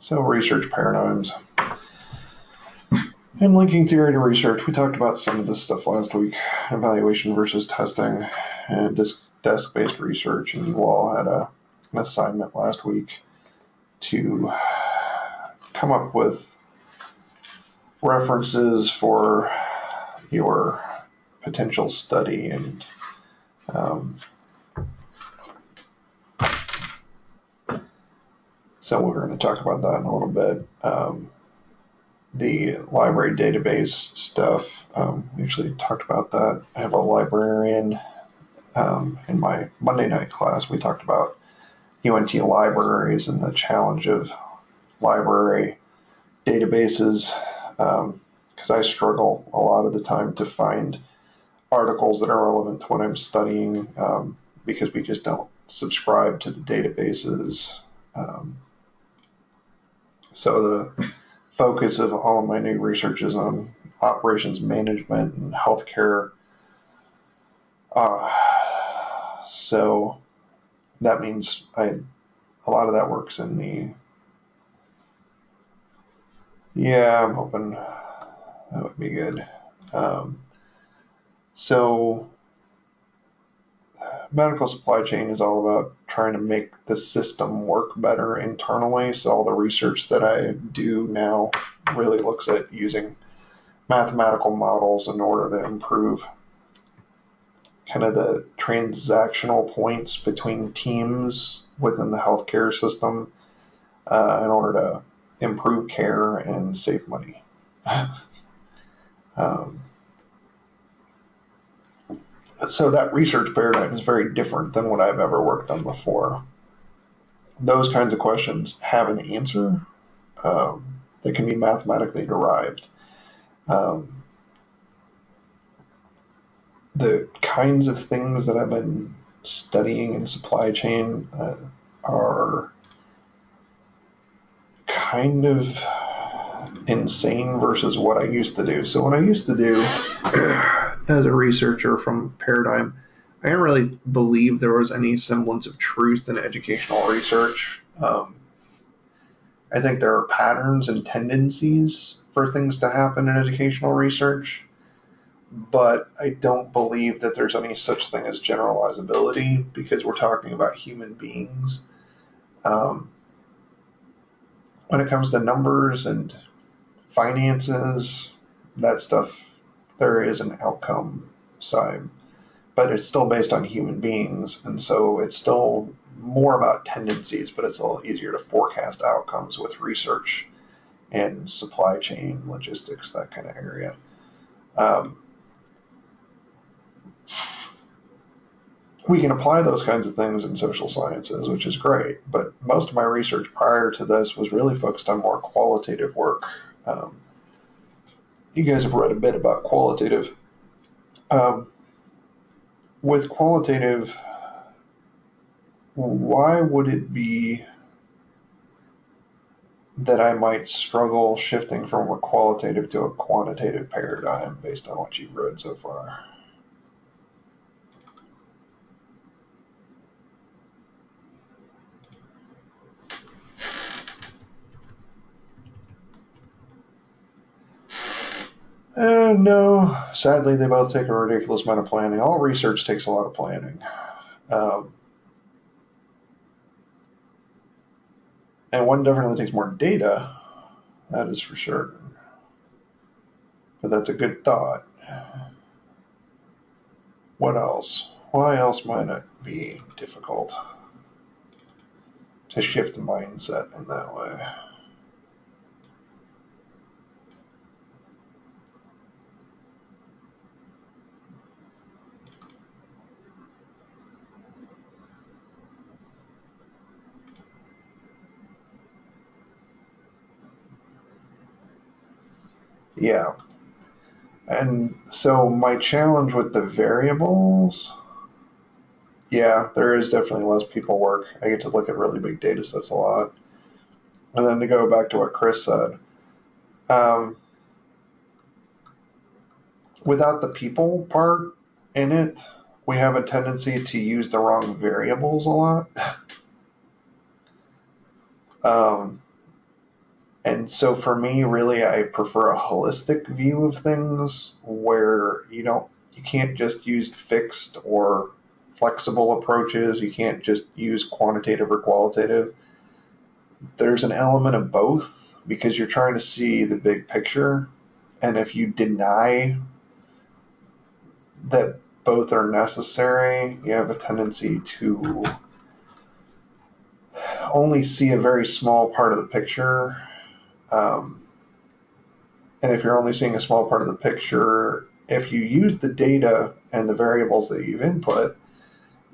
So research paradigms. And linking theory to research. We talked about some of this stuff last week. Evaluation versus testing and desk-based research. And you all had an assignment last week to come up with references for your potential study, and so we're going to talk about that in a little bit. The library database stuff, we actually talked about that. I have a librarian in my Monday night class. We talked about UNT libraries and the challenge of library databases, because I struggle a lot of the time to find articles that are relevant to what I'm studying, because we just don't subscribe to the databases. So the focus of all of my new research is on operations management and healthcare. So that means a lot of that works in the, I'm hoping that would be good. So medical supply chain is all about trying to make the system work better internally. So all the research that I do now really looks at using mathematical models in order to improve kind of the transactional points between teams within the healthcare system, in order to improve care and save money. So that research paradigm is very different than what I've ever worked on before. Those kinds of questions have an answer that can be mathematically derived. The kinds of things that I've been studying in supply chain are kind of insane versus what I used to do. So what I used to do as a researcher from Paradigm, I didn't really believe there was any semblance of truth in educational research. I think there are patterns and tendencies for things to happen in educational research, but I don't believe that there's any such thing as generalizability, because we're talking about human beings. When it comes to numbers and finances, that stuff, there is an outcome side, but it's still based on human beings, and so it's still more about tendencies, but it's a little easier to forecast outcomes with research and supply chain, logistics, that kind of area. We can apply those kinds of things in social sciences, which is great, but most of my research prior to this was really focused on more qualitative work. You guys have read a bit about qualitative. With qualitative, why would it be that I might struggle shifting from a qualitative to a quantitative paradigm based on what you've read so far? No, sadly, they both take a ridiculous amount of planning. All research takes a lot of planning. And one definitely takes more data, that is for certain. But that's a good thought. What else? Why else might it be difficult to shift the mindset in that way? Yeah. And so my challenge with the variables, there is definitely less people work. I get to look at really big data sets a lot. And then to go back to what Chris said, without the people part in it, we have a tendency to use the wrong variables a lot. And so for me, really, I prefer a holistic view of things where you can't just use fixed or flexible approaches. You can't just use quantitative or qualitative. There's an element of both because you're trying to see the big picture. And if you deny that both are necessary, you have a tendency to only see a very small part of the picture. And if you're only seeing a small part of the picture, if you use the data and the variables that you've input,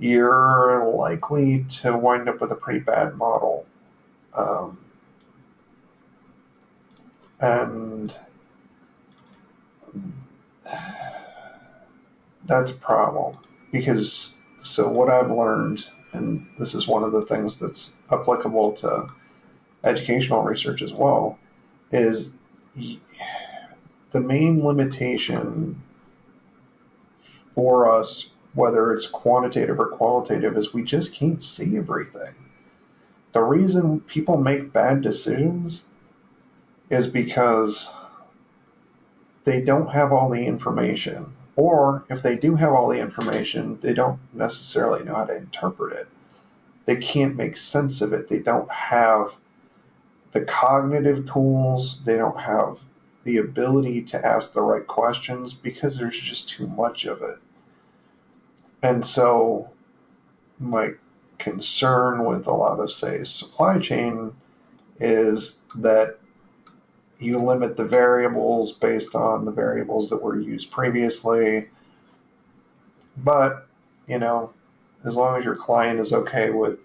you're likely to wind up with a pretty bad model. And that's a problem because, so what I've learned, and this is one of the things that's applicable to educational research as well, is the main limitation for us, whether it's quantitative or qualitative, is we just can't see everything. The reason people make bad decisions is because they don't have all the information. Or if they do have all the information, they don't necessarily know how to interpret it. They can't make sense of it. They don't have the cognitive tools. They don't have the ability to ask the right questions because there's just too much of it. And so my concern with a lot of, say, supply chain is that you limit the variables based on the variables that were used previously. But, as long as your client is okay with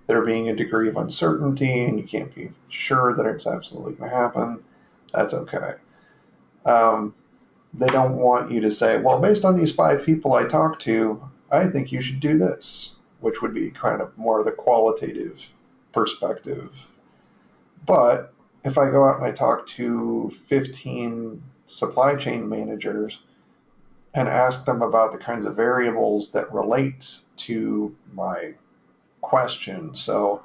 there being a degree of uncertainty and you can't be sure that it's absolutely going to happen, that's okay. They don't want you to say, well, based on these 5 people I talked to, I think you should do this, which would be kind of more of the qualitative perspective. But if I go out and I talk to 15 supply chain managers and ask them about the kinds of variables that relate to my question. So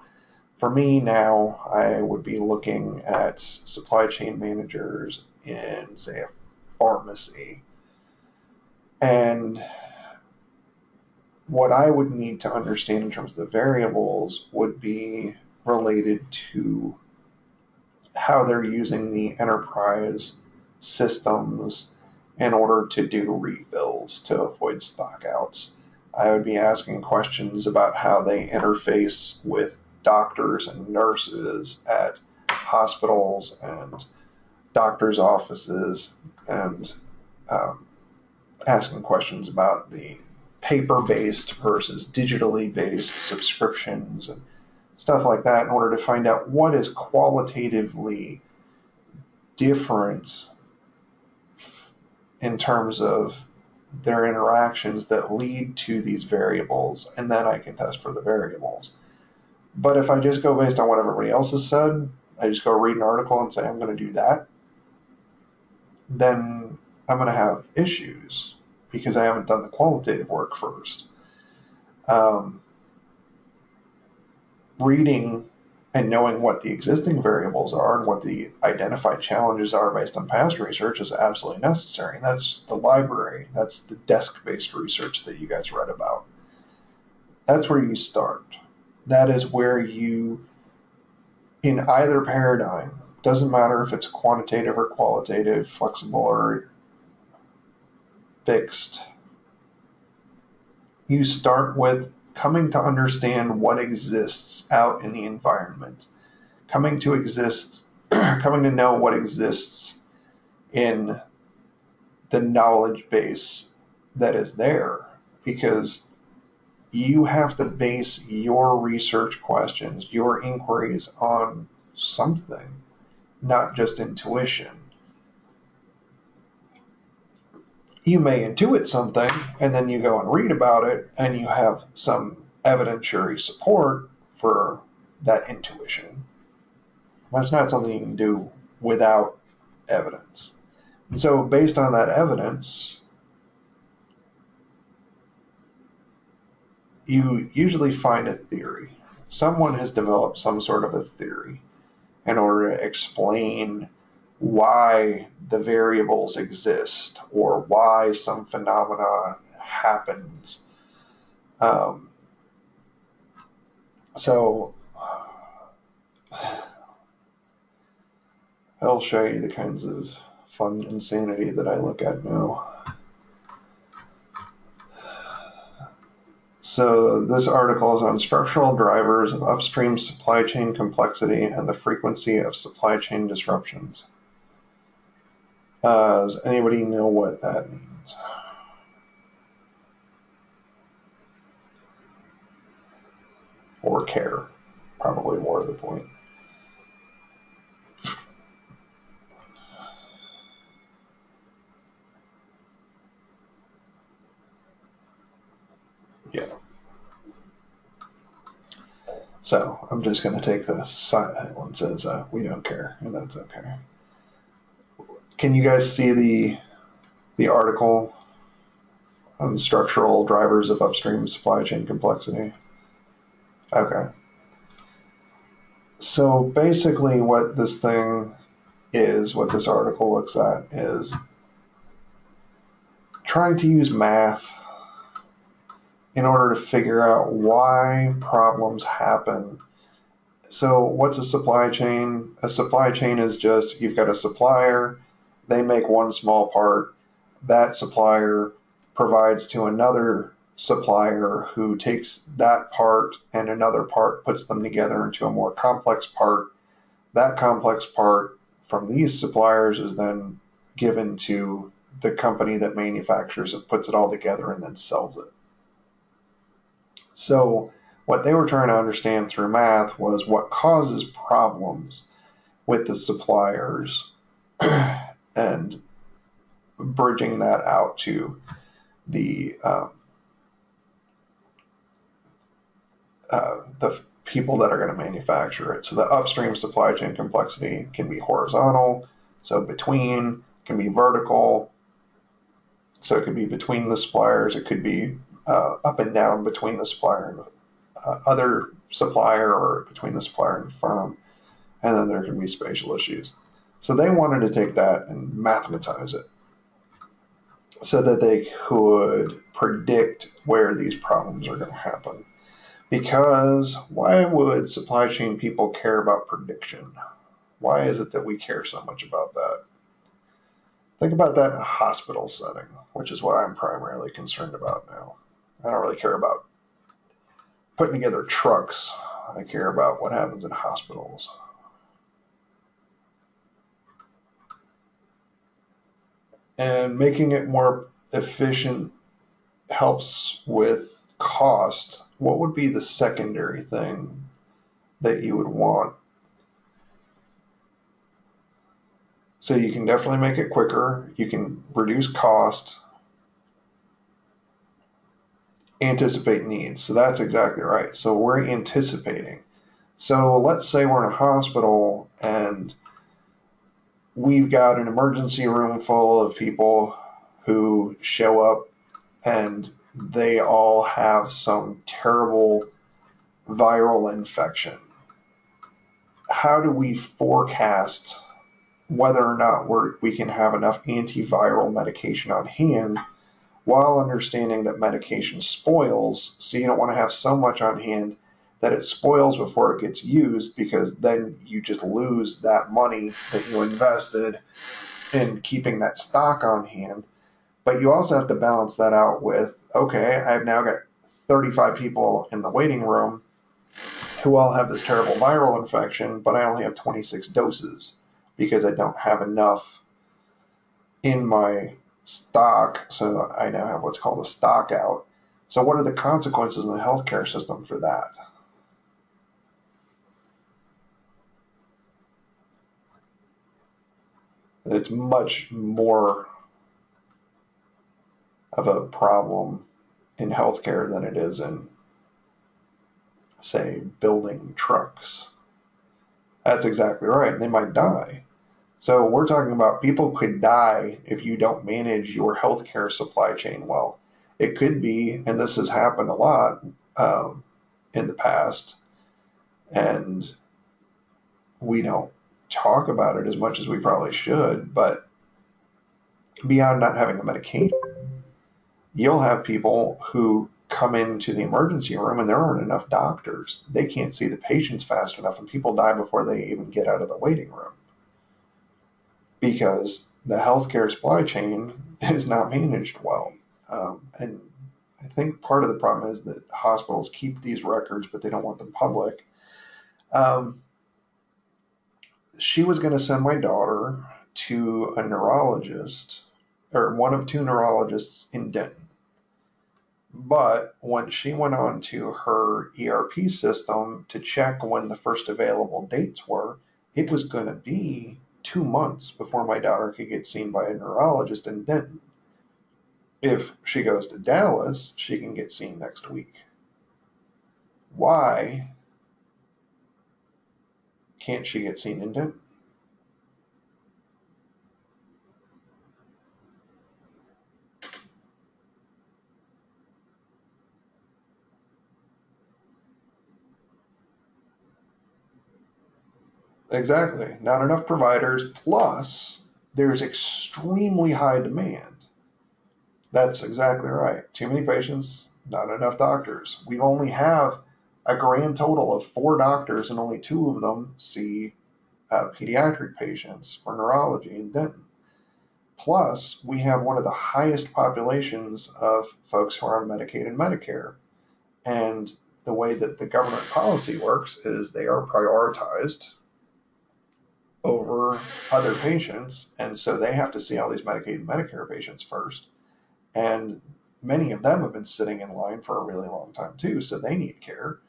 for me now, I would be looking at supply chain managers in, say, a pharmacy. And what I would need to understand in terms of the variables would be related to how they're using the enterprise systems in order to do refills to avoid stockouts. I would be asking questions about how they interface with doctors and nurses at hospitals and doctors' offices, and asking questions about the paper-based versus digitally based subscriptions and stuff like that in order to find out what is qualitatively different in terms of their interactions that lead to these variables, and then I can test for the variables. But if I just go based on what everybody else has said, I just go read an article and say I'm going to do that, then I'm going to have issues because I haven't done the qualitative work first. Reading and knowing what the existing variables are and what the identified challenges are based on past research is absolutely necessary. And that's the library. That's the desk-based research that you guys read about. That's where you start. That is where you, in either paradigm, doesn't matter if it's quantitative or qualitative, flexible or fixed, you start with coming to understand what exists out in the environment, coming to know what exists in the knowledge base that is there, because you have to base your research questions, your inquiries on something, not just intuition. You may intuit something, and then you go and read about it, and you have some evidentiary support for that intuition. That's not something you can do without evidence. And so based on that evidence, you usually find a theory. Someone has developed some sort of a theory. in order to explain why the variables exist or why some phenomena happens. So I'll show you the kinds of fun insanity that I look at now. So this article is on structural drivers of upstream supply chain complexity and the frequency of supply chain disruptions. Does anybody know what that means? Or care? Probably more to the point. Yeah. So I'm just going to take the silence as we don't care, and that's okay. Can you guys see the article on structural drivers of upstream supply chain complexity? Okay. So basically what this thing is, what this article looks at, is trying to use math in order to figure out why problems happen. So what's a supply chain? A supply chain is just, you've got a supplier, they make one small part, that supplier provides to another supplier who takes that part and another part, puts them together into a more complex part. That complex part from these suppliers is then given to the company that manufactures it, puts it all together, and then sells it. So what they were trying to understand through math was what causes problems with the suppliers and bridging that out to the people that are going to manufacture it. So the upstream supply chain complexity can be horizontal, so between, can be vertical, so it could be between the suppliers, it could be up and down between the supplier and other supplier, or between the supplier and the firm, and then there can be spatial issues. So they wanted to take that and mathematize it so that they could predict where these problems are going to happen. Because why would supply chain people care about prediction? Why is it that we care so much about that? Think about that in a hospital setting, which is what I'm primarily concerned about now. I don't really care about putting together trucks. I care about what happens in hospitals. And making it more efficient helps with cost. What would be the secondary thing that you would want? So you can definitely make it quicker. You can reduce cost, anticipate needs. So that's exactly right. So we're anticipating. So let's say we're in a hospital and we've got an emergency room full of people who show up and they all have some terrible viral infection. How do we forecast whether or not we can have enough antiviral medication on hand, while understanding that medication spoils, so you don't want to have so much on hand that it spoils before it gets used, because then you just lose that money that you invested in keeping that stock on hand. But you also have to balance that out with, okay, I've now got 35 people in the waiting room who all have this terrible viral infection, but I only have 26 doses because I don't have enough in my stock, so I now have what's called a stock out. So what are the consequences in the healthcare system for that? It's much more of a problem in healthcare than it is in, say, building trucks. That's exactly right. They might die. So we're talking about people could die if you don't manage your healthcare supply chain well. It could be, and this has happened a lot in the past, and we don't talk about it as much as we probably should, but beyond not having the medication, you'll have people who come into the emergency room and there aren't enough doctors. They can't see the patients fast enough, and people die before they even get out of the waiting room because the healthcare supply chain is not managed well. And I think part of the problem is that hospitals keep these records, but they don't want them public. She was going to send my daughter to a neurologist, or one of two neurologists in Denton. But when she went on to her ERP system to check when the first available dates were, it was going to be 2 months before my daughter could get seen by a neurologist in Denton. If she goes to Dallas, she can get seen next week. Why can't she get seen in Denton? Exactly. Not enough providers, plus there's extremely high demand. That's exactly right. Too many patients, not enough doctors. We only have a grand total of 4 doctors, and only 2 of them see pediatric patients for neurology in Denton. Plus, we have one of the highest populations of folks who are on Medicaid and Medicare. And the way that the government policy works is they are prioritized over other patients, and so they have to see all these Medicaid and Medicare patients first. And many of them have been sitting in line for a really long time too, so they need care.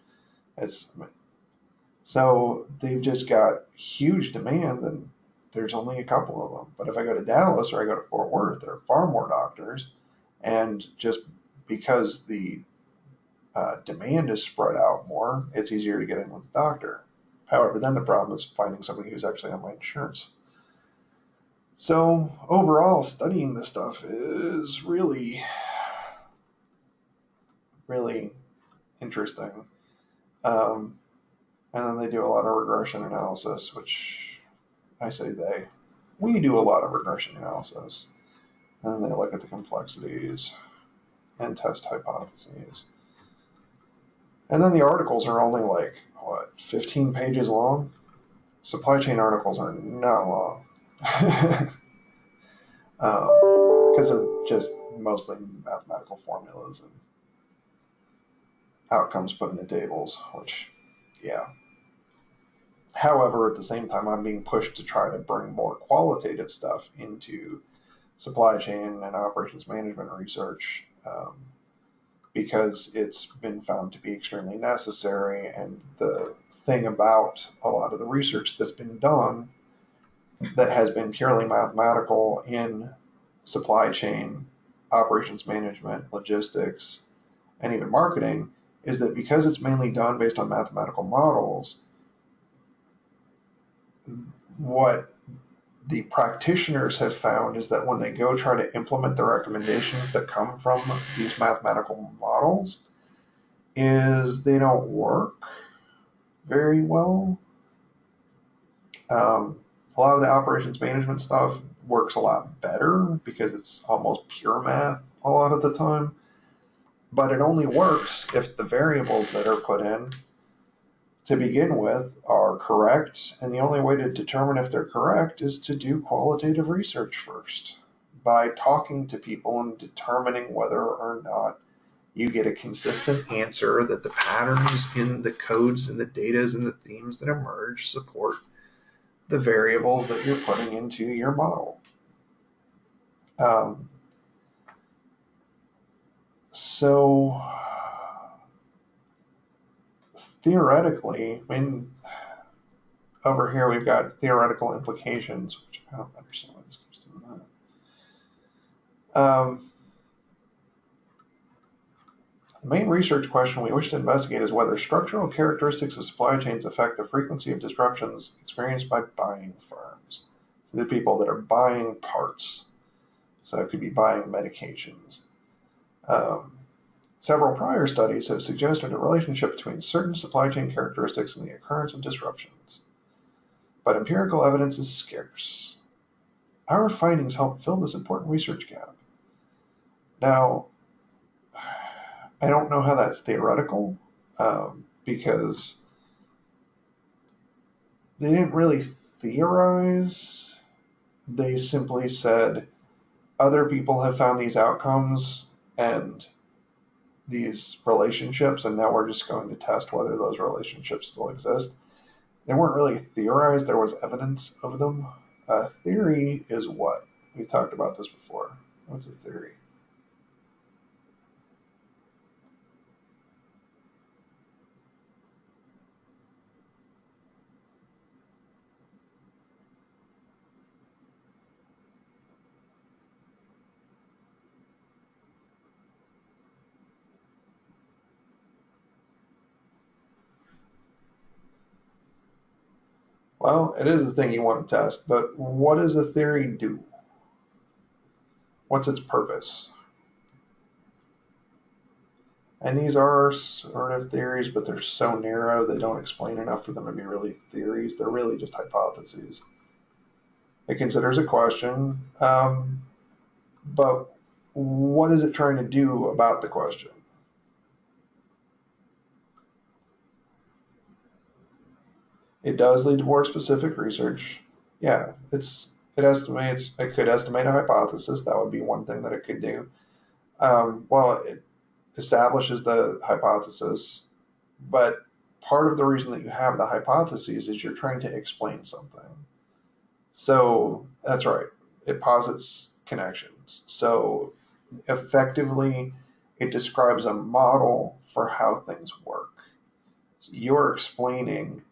So they've just got huge demand, and there's only a couple of them. But if I go to Dallas or I go to Fort Worth, there are far more doctors, and just because the demand is spread out more, it's easier to get in with a doctor. However, then the problem is finding somebody who's actually on my insurance. So overall, studying this stuff is really, really interesting. And then they do a lot of regression analysis, which I say we do a lot of regression analysis. And then they look at the complexities and test hypotheses. And then the articles are only 15 pages long? Supply chain articles are not long. Because they're just mostly mathematical formulas and outcomes put into tables, which, yeah. However, at the same time, I'm being pushed to try to bring more qualitative stuff into supply chain and operations management research because it's been found to be extremely necessary. And the thing about a lot of the research that's been done that has been purely mathematical in supply chain, operations management, logistics, and even marketing is that because it's mainly done based on mathematical models, what the practitioners have found is that when they go try to implement the recommendations that come from these mathematical models, is they don't work very well. A lot of the operations management stuff works a lot better because it's almost pure math a lot of the time. But it only works if the variables that are put in to begin with are correct. And the only way to determine if they're correct is to do qualitative research first by talking to people and determining whether or not you get a consistent answer, that the patterns in the codes and the data and the themes that emerge support the variables that you're putting into your model. So theoretically, I mean, over here we've got theoretical implications, which I don't understand why this keeps doing that. The main research question we wish to investigate is whether structural characteristics of supply chains affect the frequency of disruptions experienced by buying firms. So the people that are buying parts. So it could be buying medications. Several prior studies have suggested a relationship between certain supply chain characteristics and the occurrence of disruptions. but empirical evidence is scarce. Our findings help fill this important research gap. Now, I don't know how that's theoretical, because they didn't really theorize. They simply said other people have found these outcomes and these relationships, and now we're just going to test whether those relationships still exist. They weren't really theorized, there was evidence of them. Theory is what? We talked about this before. What's a theory? Well, it is the thing you want to test, but what does a theory do? What's its purpose? And these are sort of theories, but they're so narrow they don't explain enough for them to be really theories. They're really just hypotheses. It considers a question, but what is it trying to do about the question? It does lead to more specific research. Yeah, it could estimate a hypothesis. That would be one thing that it could do. Well, it establishes the hypothesis, but part of the reason that you have the hypotheses is you're trying to explain something. So that's right. It posits connections. So effectively, it describes a model for how things work. So you're explaining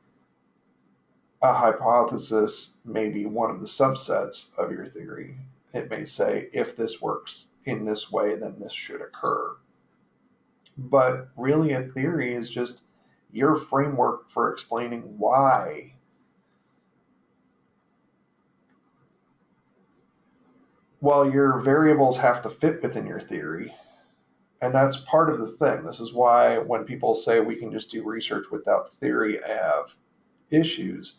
a hypothesis may be one of the subsets of your theory. It may say, if this works in this way, then this should occur. But really, a theory is just your framework for explaining why. Well, your variables have to fit within your theory. And that's part of the thing. This is why when people say we can just do research without theory, I have issues.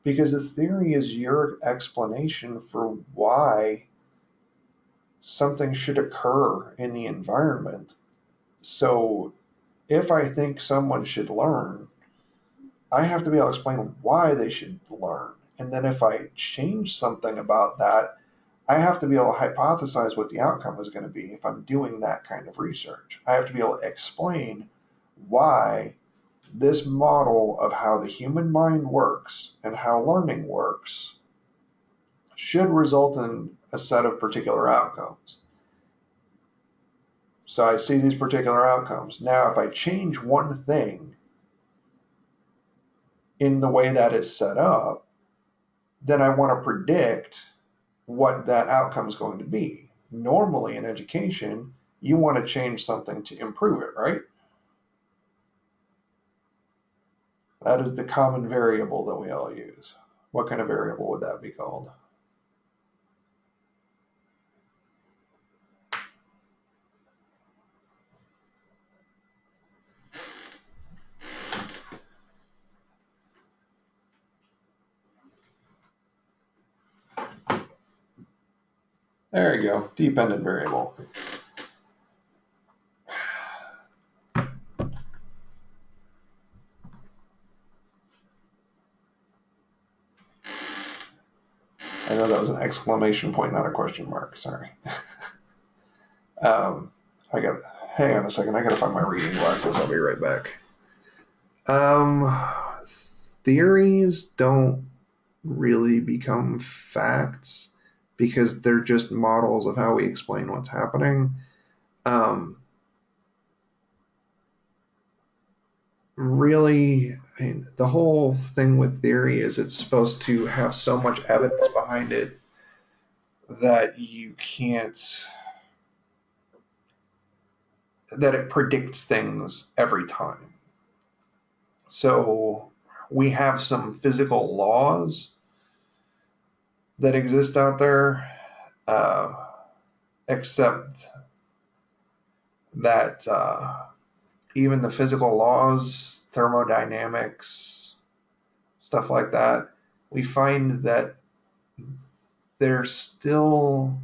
Because the theory is your explanation for why something should occur in the environment. So if I think someone should learn, I have to be able to explain why they should learn. And then if I change something about that, I have to be able to hypothesize what the outcome is going to be if I'm doing that kind of research. I have to be able to explain why this model of how the human mind works and how learning works should result in a set of particular outcomes. So I see these particular outcomes. Now, if I change one thing in the way that it's set up, then I want to predict what that outcome is going to be. Normally in education, you want to change something to improve it, right? That is the common variable that we all use. What kind of variable would that be called? There you go, dependent variable. I know that was an exclamation point, not a question mark. Sorry. Hang on a second. I gotta find my reading glasses. I'll be right back. Theories don't really become facts because they're just models of how we explain what's happening. Really, I mean, the whole thing with theory is it's supposed to have so much evidence behind it that you can't, that it predicts things every time. So we have some physical laws that exist out there, except that even the physical laws, thermodynamics, stuff like that, we find that they're still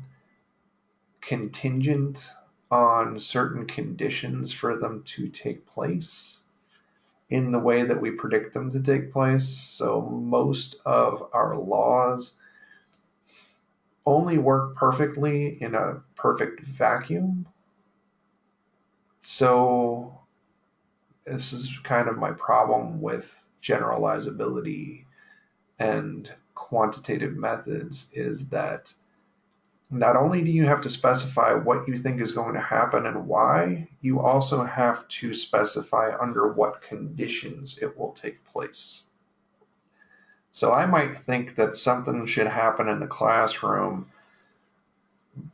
contingent on certain conditions for them to take place in the way that we predict them to take place. So most of our laws only work perfectly in a perfect vacuum. So this is kind of my problem with generalizability and quantitative methods, is that not only do you have to specify what you think is going to happen and why, you also have to specify under what conditions it will take place. So I might think that something should happen in the classroom,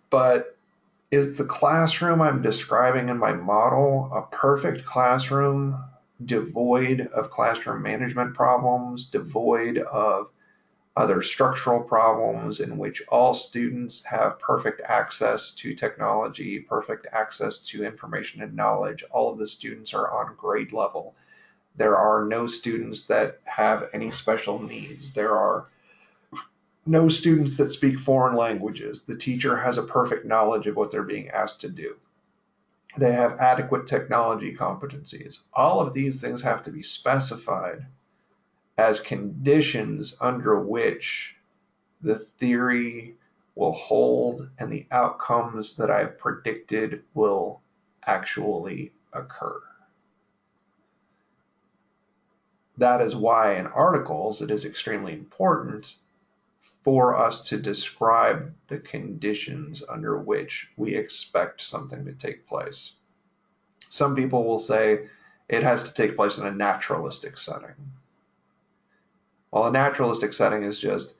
but is the classroom I'm describing in my model a perfect classroom, devoid of classroom management problems, devoid of other structural problems, in which all students have perfect access to technology, perfect access to information and knowledge? All of the students are on grade level. There are no students that have any special needs. There are no students that speak foreign languages. The teacher has a perfect knowledge of what they're being asked to do. They have adequate technology competencies. All of these things have to be specified as conditions under which the theory will hold and the outcomes that I've predicted will actually occur. That is why in articles it is extremely important for us to describe the conditions under which we expect something to take place. Some people will say it has to take place in a naturalistic setting. Well, a naturalistic setting is just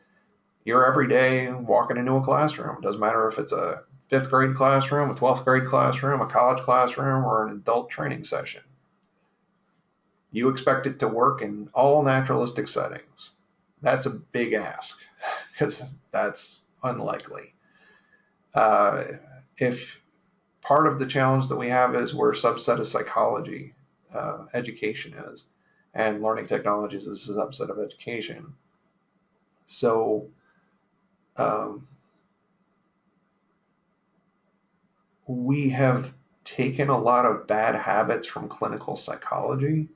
you're every day walking into a classroom. It doesn't matter if it's a 5th grade classroom, a 12th grade classroom, a college classroom, or an adult training session. You expect it to work in all naturalistic settings. That's a big ask, because that's unlikely. If part of the challenge that we have is we're a subset of psychology, education is, and learning technologies is a subset of education. So we have taken a lot of bad habits from clinical psychology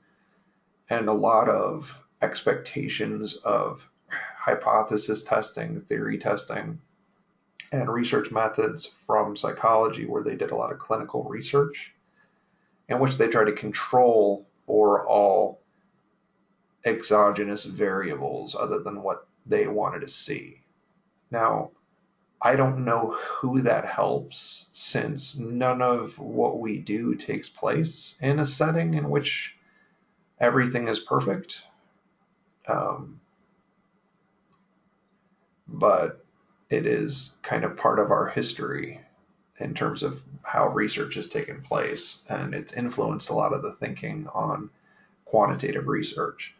and a lot of expectations of hypothesis testing, theory testing, and research methods from psychology, where they did a lot of clinical research in which they tried to control for all exogenous variables other than what they wanted to see. Now, I don't know who that helps, since none of what we do takes place in a setting in which everything is perfect. But it is kind of part of our history in terms of how research has taken place, and it's influenced a lot of the thinking on quantitative research.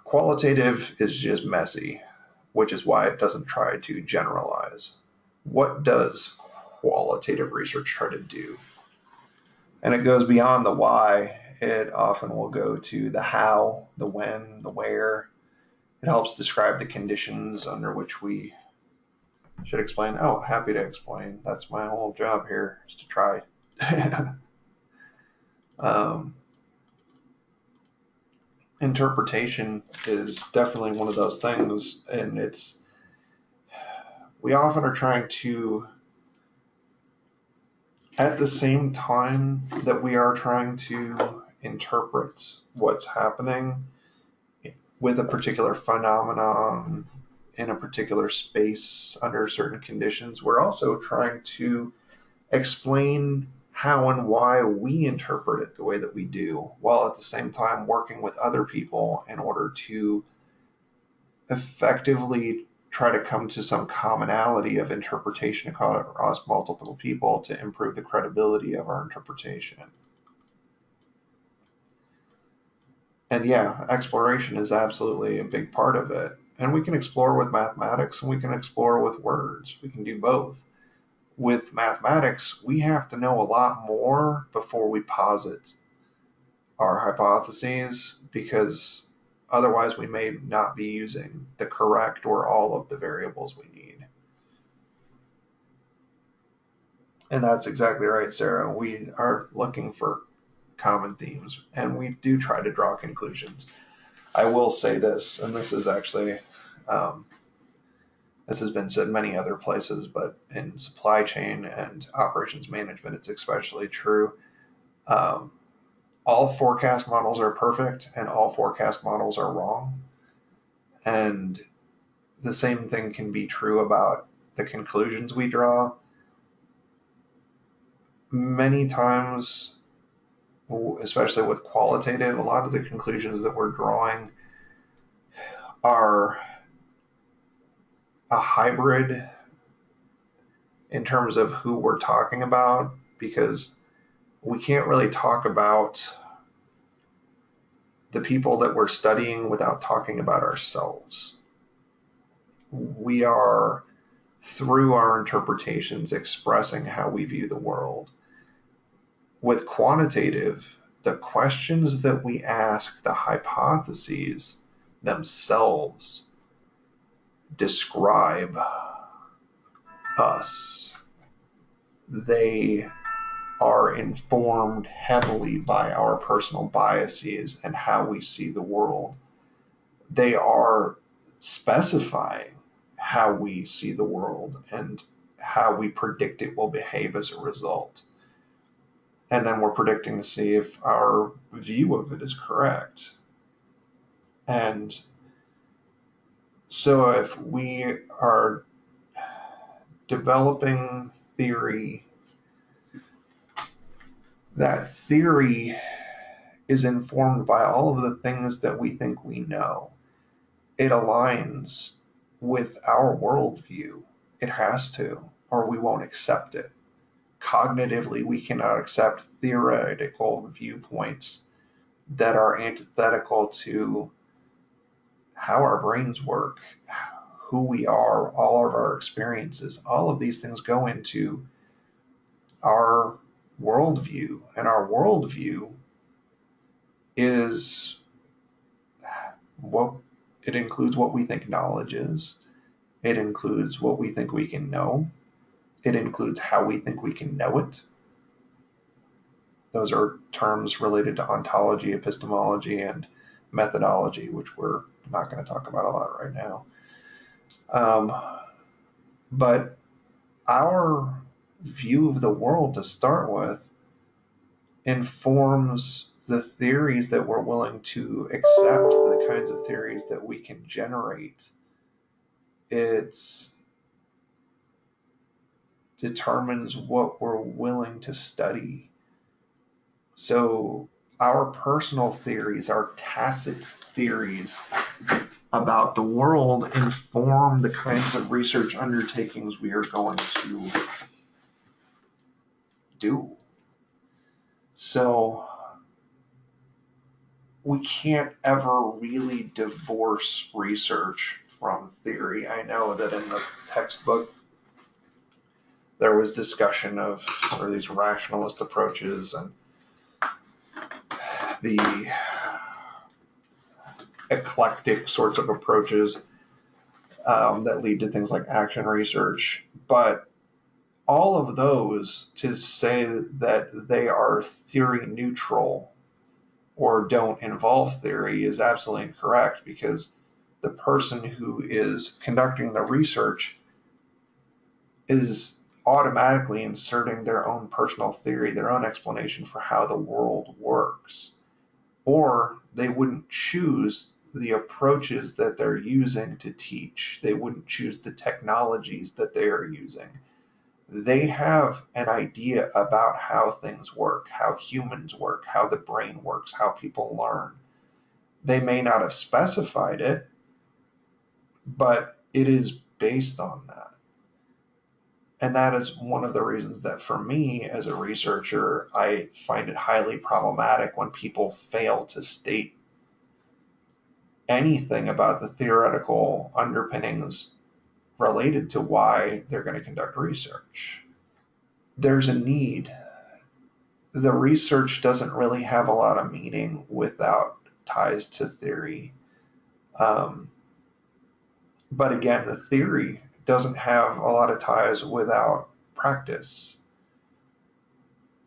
Qualitative is just messy, which is why it doesn't try to generalize. What does qualitative research try to do? And it goes beyond the why. It often will go to the how, the when, the where. It helps describe the conditions under which we should explain. Oh, happy to explain. That's my whole job here, is to try. Interpretation is definitely one of those things, and we often are trying to, at the same time that we are trying to interpret what's happening with a particular phenomenon in a particular space under certain conditions, we're also trying to explain how and why we interpret it the way that we do, while at the same time working with other people in order to effectively try to come to some commonality of interpretation across multiple people to improve the credibility of our interpretation. And yeah, exploration is absolutely a big part of it. And we can explore with mathematics and we can explore with words. We can do both. With mathematics, we have to know a lot more before we posit our hypotheses, because Otherwise, we may not be using the correct or all of the variables we need. And that's exactly right, Sarah. We are looking for common themes, and we do try to draw conclusions. I will say this, and this is actually, this has been said many other places, but in supply chain and operations management, it's especially true. Um, all forecast models are perfect, and all forecast models are wrong. And the same thing can be true about the conclusions we draw. Many times, especially with qualitative, a lot of the conclusions that we're drawing are a hybrid in terms of who we're talking about, because we can't really talk about the people that we're studying without talking about ourselves. We are, through our interpretations, expressing how we view the world. With quantitative, the questions that we ask, the hypotheses themselves describe us. They are informed heavily by our personal biases and how we see the world. They are specifying how we see the world and how we predict it will behave as a result. And then we're predicting to see if our view of it is correct. And so if we are developing theory, that theory is informed by all of the things that we think we know. It aligns with our worldview. It has to, or we won't accept it. Cognitively, we cannot accept theoretical viewpoints that are antithetical to how our brains work, who we are, all of our experiences. All of these things go into our worldview, and our worldview is what it includes what we think knowledge is. It includes what we think we can know. It includes how we think we can know it. Those are terms related to ontology, epistemology, and methodology, which we're not going to talk about a lot right now. But our view of the world to start with informs the theories that we're willing to accept, the kinds of theories that we can generate. It determines what we're willing to study. So our personal theories, our tacit theories about the world inform the kinds of research undertakings we are going to do. So we can't ever really divorce research from theory. I know that in the textbook there was discussion of sort of these rationalist approaches and the eclectic sorts of approaches that lead to things like action research. But all of those, to say that they are theory neutral or don't involve theory, is absolutely incorrect, because the person who is conducting the research is automatically inserting their own personal theory, their own explanation for how the world works. Or they wouldn't choose the approaches that they're using to teach. They wouldn't choose the technologies that they are using. They have an idea about how things work, how humans work, how the brain works, how people learn. They may not have specified it, but it is based on that. And that is one of the reasons that, for me as a researcher, I find it highly problematic when people fail to state anything about the theoretical underpinnings related to why they're going to conduct research. There's a need. The research doesn't really have a lot of meaning without ties to theory. Um, but again, the theory doesn't have a lot of ties without practice.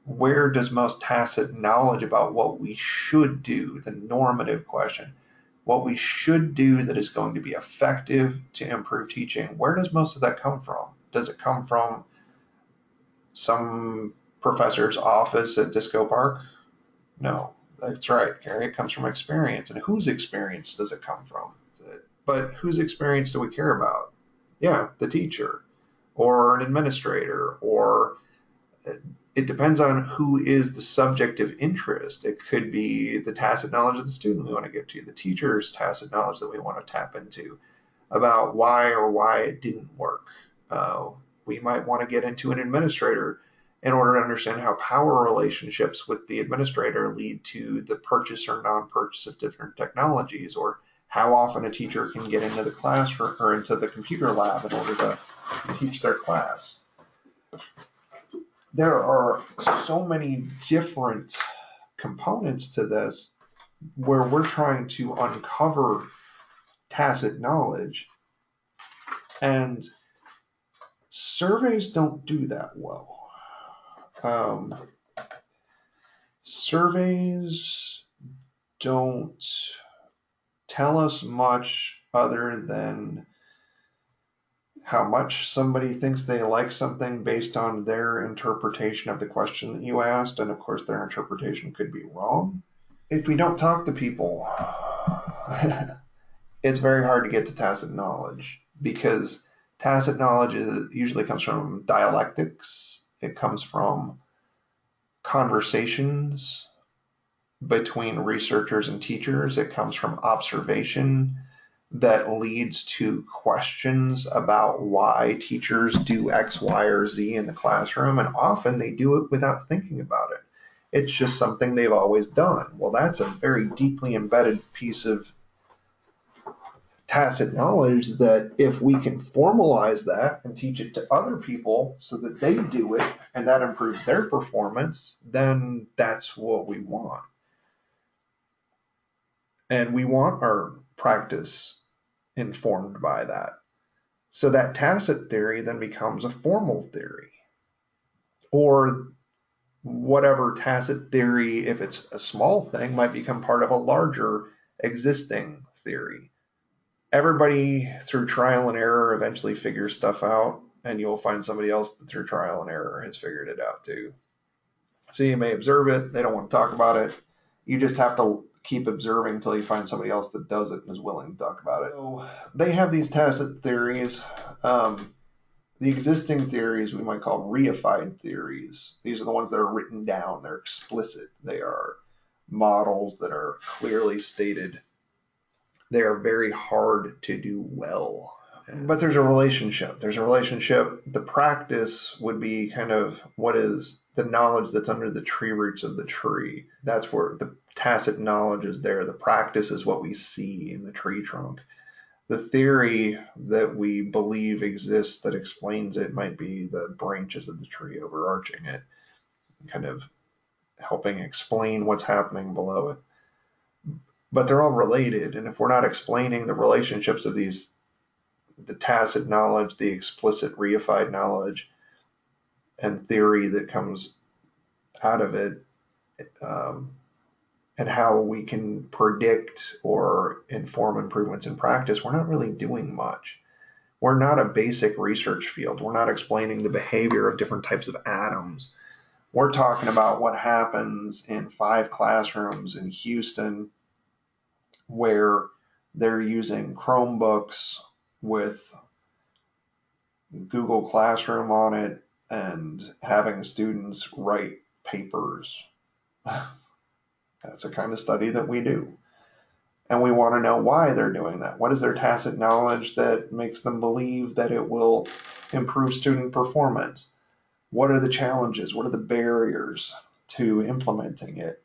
Where does most tacit knowledge about what we should do, the normative question, what we should do that is going to be effective to improve teaching, where does most of that come from? Does it come from some professor's office at Disco Park? No, that's right, Gary. It comes from experience. And whose experience does it come from? But whose experience do we care about? Yeah, the teacher or an administrator, or it depends on who is the subject of interest. It could be the tacit knowledge of the student we want to get to, the teacher's tacit knowledge that we want to tap into about why it didn't work. We might want to get into an administrator in order to understand how power relationships with the administrator lead to the purchase or non-purchase of different technologies, or how often a teacher can get into the classroom or into the computer lab in order to teach their class. There are so many different components to this where we're trying to uncover tacit knowledge, and surveys don't do that well. Surveys don't tell us much other than how much somebody thinks they like something based on their interpretation of the question that you asked, and of course their interpretation could be wrong. If we don't talk to people, it's very hard to get to tacit knowledge, because tacit knowledge usually comes from dialectics. It comes from conversations between researchers and teachers. It comes from observation that leads to questions about why teachers do X, Y, or Z in the classroom, and often they do it without thinking about it. It's just something they've always done. Well, that's a very deeply embedded piece of tacit knowledge that if we can formalize that and teach it to other people so that they do it and that improves their performance, then that's what we want. And we want our practice informed by that. So that tacit theory then becomes a formal theory, or whatever tacit theory, if it's a small thing, might become part of a larger existing theory. Everybody through trial and error eventually figures stuff out, and you'll find somebody else that through trial and error has figured it out too. So you may observe it, they don't want to talk about it. You just have to keep observing until you find somebody else that does it and is willing to talk about it. So they have these tacit theories. The existing theories we might call reified theories. These are the ones that are written down. They're explicit. They are models that are clearly stated. They are very hard to do well. But there's a relationship. The practice would be kind of what is the knowledge that's under the tree roots of the tree. That's where the tacit knowledge is there. The practice is what we see in the tree trunk. The theory that we believe exists that explains it might be the branches of the tree overarching it, kind of helping explain what's happening below it. But they're all related, and if we're not explaining the relationships of these, the tacit knowledge, the explicit reified knowledge, and theory that comes out of it, and how we can predict or inform improvements in practice, we're not really doing much. We're not a basic research field. We're not explaining the behavior of different types of atoms. We're talking about what happens in 5 classrooms in Houston where they're using Chromebooks with Google Classroom on it and having students write papers. That's the kind of study that we do. And we want to know why they're doing that. What is their tacit knowledge that makes them believe that it will improve student performance? What are the challenges? What are the barriers to implementing it?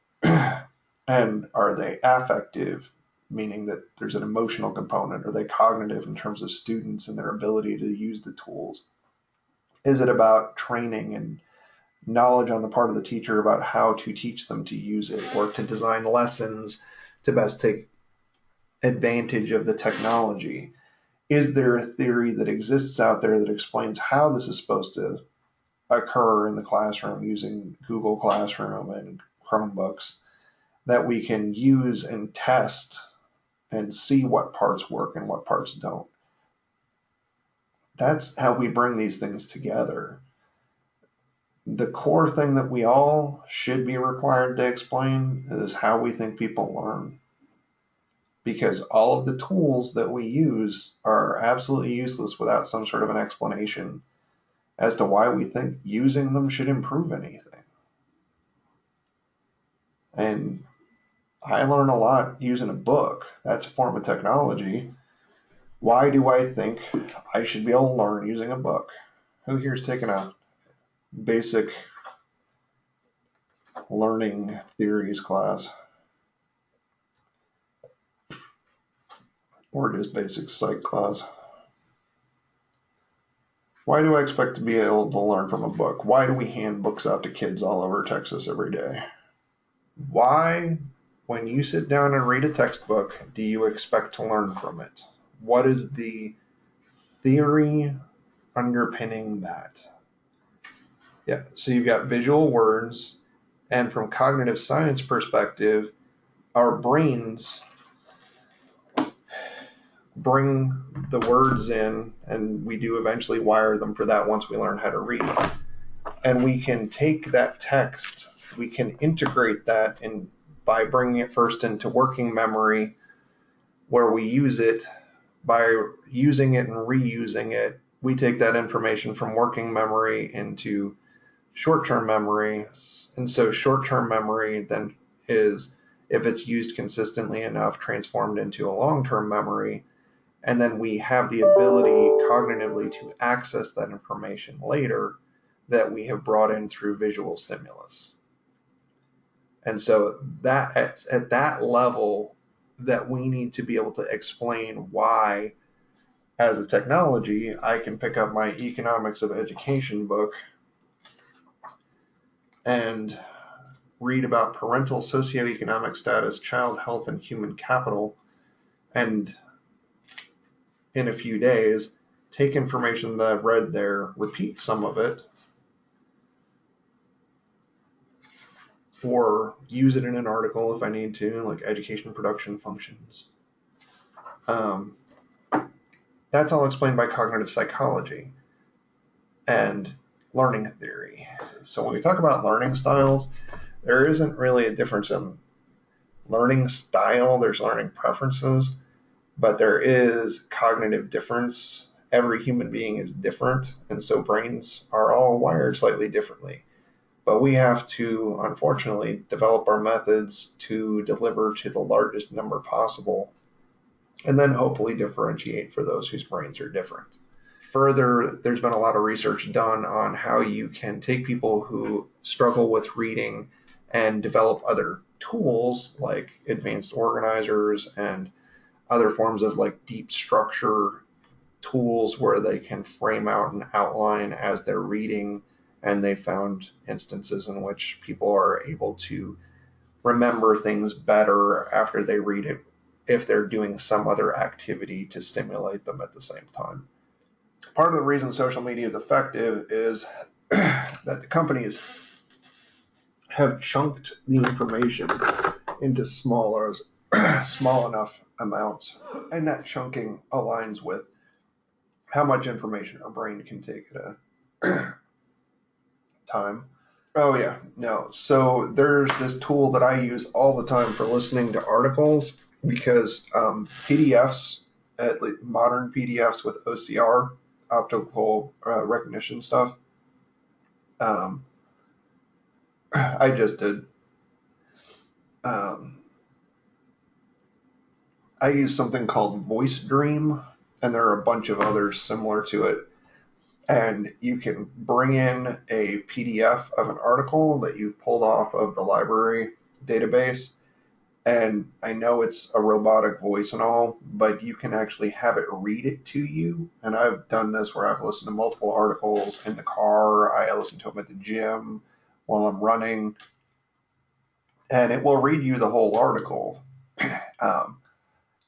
And are they affective, meaning that there's an emotional component? Are they cognitive in terms of students and their ability to use the tools? Is it about training and knowledge on the part of the teacher about how to teach them to use it, or to design lessons to best take advantage of the technology? Is there a theory that exists out there that explains how this is supposed to occur in the classroom using Google Classroom and Chromebooks that we can use and test and see what parts work and what parts don't? That's how we bring these things together. The core thing that we all should be required to explain is how we think people learn. Because all of the tools that we use are absolutely useless without some sort of an explanation as to why we think using them should improve anything. And I learn a lot using a book. That's a form of technology. Why do I think I should be able to learn using a book? Who here's taken a basic learning theories class? Or just basic psych class? Why do I expect to be able to learn from a book? Why do we hand books out to kids all over Texas every day? Why, when you sit down and read a textbook, do you expect to learn from it? What is the theory underpinning that? Yeah, so you've got visual words, and from cognitive science perspective, our brains bring the words in, and we do eventually wire them for that once we learn how to read. And we can take that text, we can integrate that in by bringing it first into working memory, where we use it. By using it and reusing it, we take that information from working memory into short-term memory. And so short-term memory then is, if it's used consistently enough, transformed into a long-term memory. And then we have the ability cognitively to access that information later that we have brought in through visual stimulus. And so that at that level that we need to be able to explain why, as a technology, I can pick up my economics of education book and read about parental socioeconomic status, child health, and human capital, and in a few days take information that I've read there, repeat some of it, or use it in an article if I need to, like education production functions. That's all explained by cognitive psychology and learning theory. So when we talk about learning styles, there isn't really a difference in learning style. There's learning preferences, but there is cognitive difference. Every human being is different, and so brains are all wired slightly differently. But we have to, unfortunately, develop our methods to deliver to the largest number possible, and then hopefully differentiate for those whose brains are different. Further, there's been a lot of research done on how you can take people who struggle with reading and develop other tools like advanced organizers and other forms of like deep structure tools where they can frame out an outline as they're reading. And they found instances in which people are able to remember things better after they read it if they're doing some other activity to stimulate them at the same time. Part of the reason social media is effective is that the companies have chunked the information into small enough amounts, and that chunking aligns with how much information our brain can take at a time. Oh yeah, no. So there's this tool that I use all the time for listening to articles because PDFs, modern PDFs with OCR, optical recognition stuff. I just did. I use something called Voice Dream, and there are a bunch of others similar to it. And you can bring in a PDF of an article that you pulled off of the library database. And I know it's a robotic voice and all, but you can actually have it read it to you. And I've done this where I've listened to multiple articles in the car. I listen to them at the gym while I'm running. And it will read you the whole article.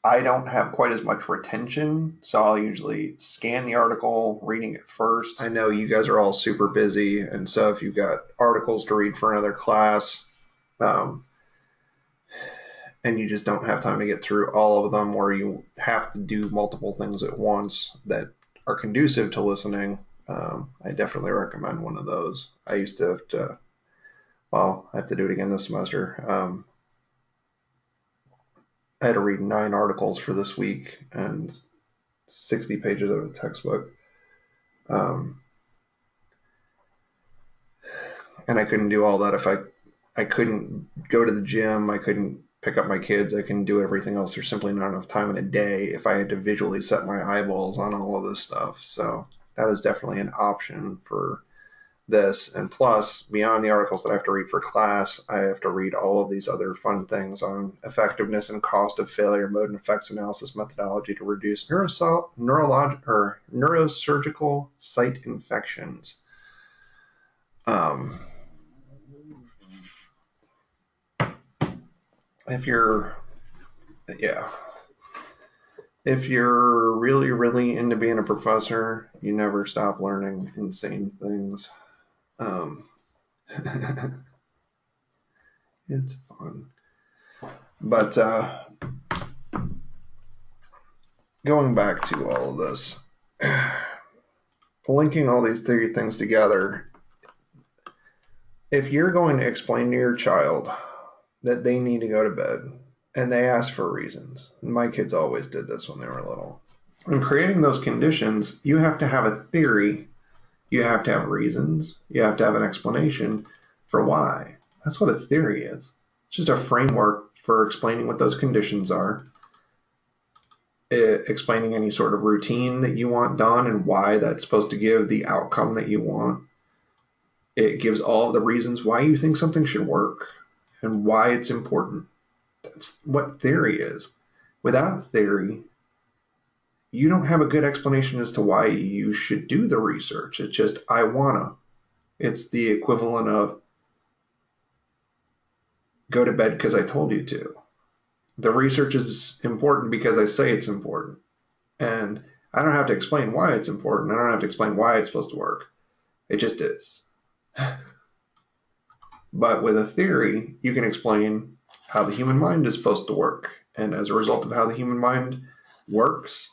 I don't have quite as much retention, so I'll usually scan the article, reading it first. I know you guys are all super busy, and so if you've got articles to read for another class, um, and you just don't have time to get through all of them, or you have to do multiple things at once that are conducive to listening, I definitely recommend one of those. I used to have to, well, I have to do it again this semester. I had to read 9 articles for this week and 60 pages of a textbook. Um, and I couldn't do all that if I couldn't go to the gym, I couldn't pick up my kids, I couldn't do everything else. There's simply not enough time in a day if I had to visually set my eyeballs on all of this stuff. So that is definitely an option for this. And plus, beyond the articles that I have to read for class, I have to read all of these other fun things on effectiveness and cost of failure, mode and effects analysis methodology to reduce neurosurgical site infections. Um, if you're, yeah, if you're really, really into being a professor, you never stop learning insane things. It's fun. But going back to all of this, linking all these 3 things together, if you're going to explain to your child that they need to go to bed and they ask for reasons, and my kids always did this when they were little, in creating those conditions, you have to have a theory, you have to have reasons, you have to have an explanation for why. That's what a theory is. It's just a framework for explaining what those conditions are, explaining any sort of routine that you want done and why that's supposed to give the outcome that you want. It gives all of the reasons why you think something should work and why it's important. That's what theory is. Without theory, you don't have a good explanation as to why you should do the research. It's just, I wanna. It's the equivalent of go to bed because I told you to. The research is important because I say it's important. And I don't have to explain why it's important. I don't have to explain why it's supposed to work. It just is. But with a theory, you can explain how the human mind is supposed to work. And as a result of how the human mind works,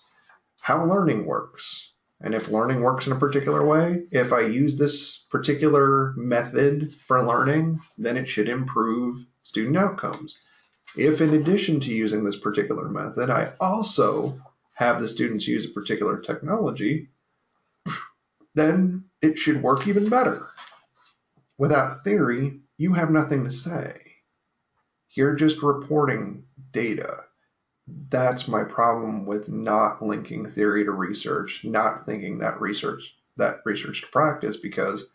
how learning works. And if learning works in a particular way, if I use this particular method for learning, then it should improve student outcomes. If in addition to using this particular method, I also have the students use a particular technology, then it should work even better. Without theory, you have nothing to say. You're just reporting data. That's my problem with not linking theory to research, not thinking that research to practice, because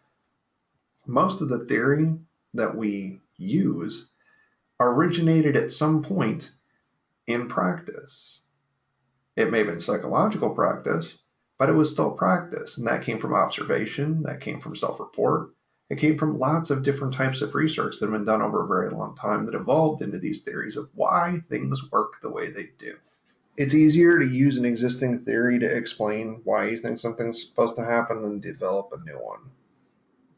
most of the theory that we use originated at some point in practice. It may have been psychological practice, but it was still practice. And that came from observation, that came from self-report, it came from lots of different types of research that have been done over a very long time that evolved into these theories of why things work the way they do. It's easier to use an existing theory to explain why you think something's supposed to happen than develop a new one.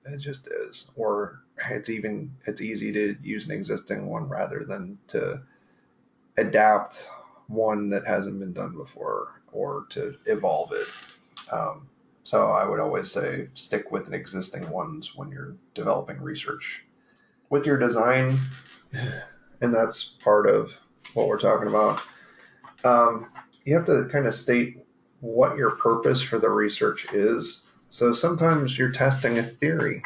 It just is. Or it's easy to use an existing one rather than to adapt one that hasn't been done before or to evolve it. So I would always say stick with an existing ones when you're developing research. With your design, and that's part of what we're talking about, you have to kind of state what your purpose for the research is. So sometimes you're testing a theory.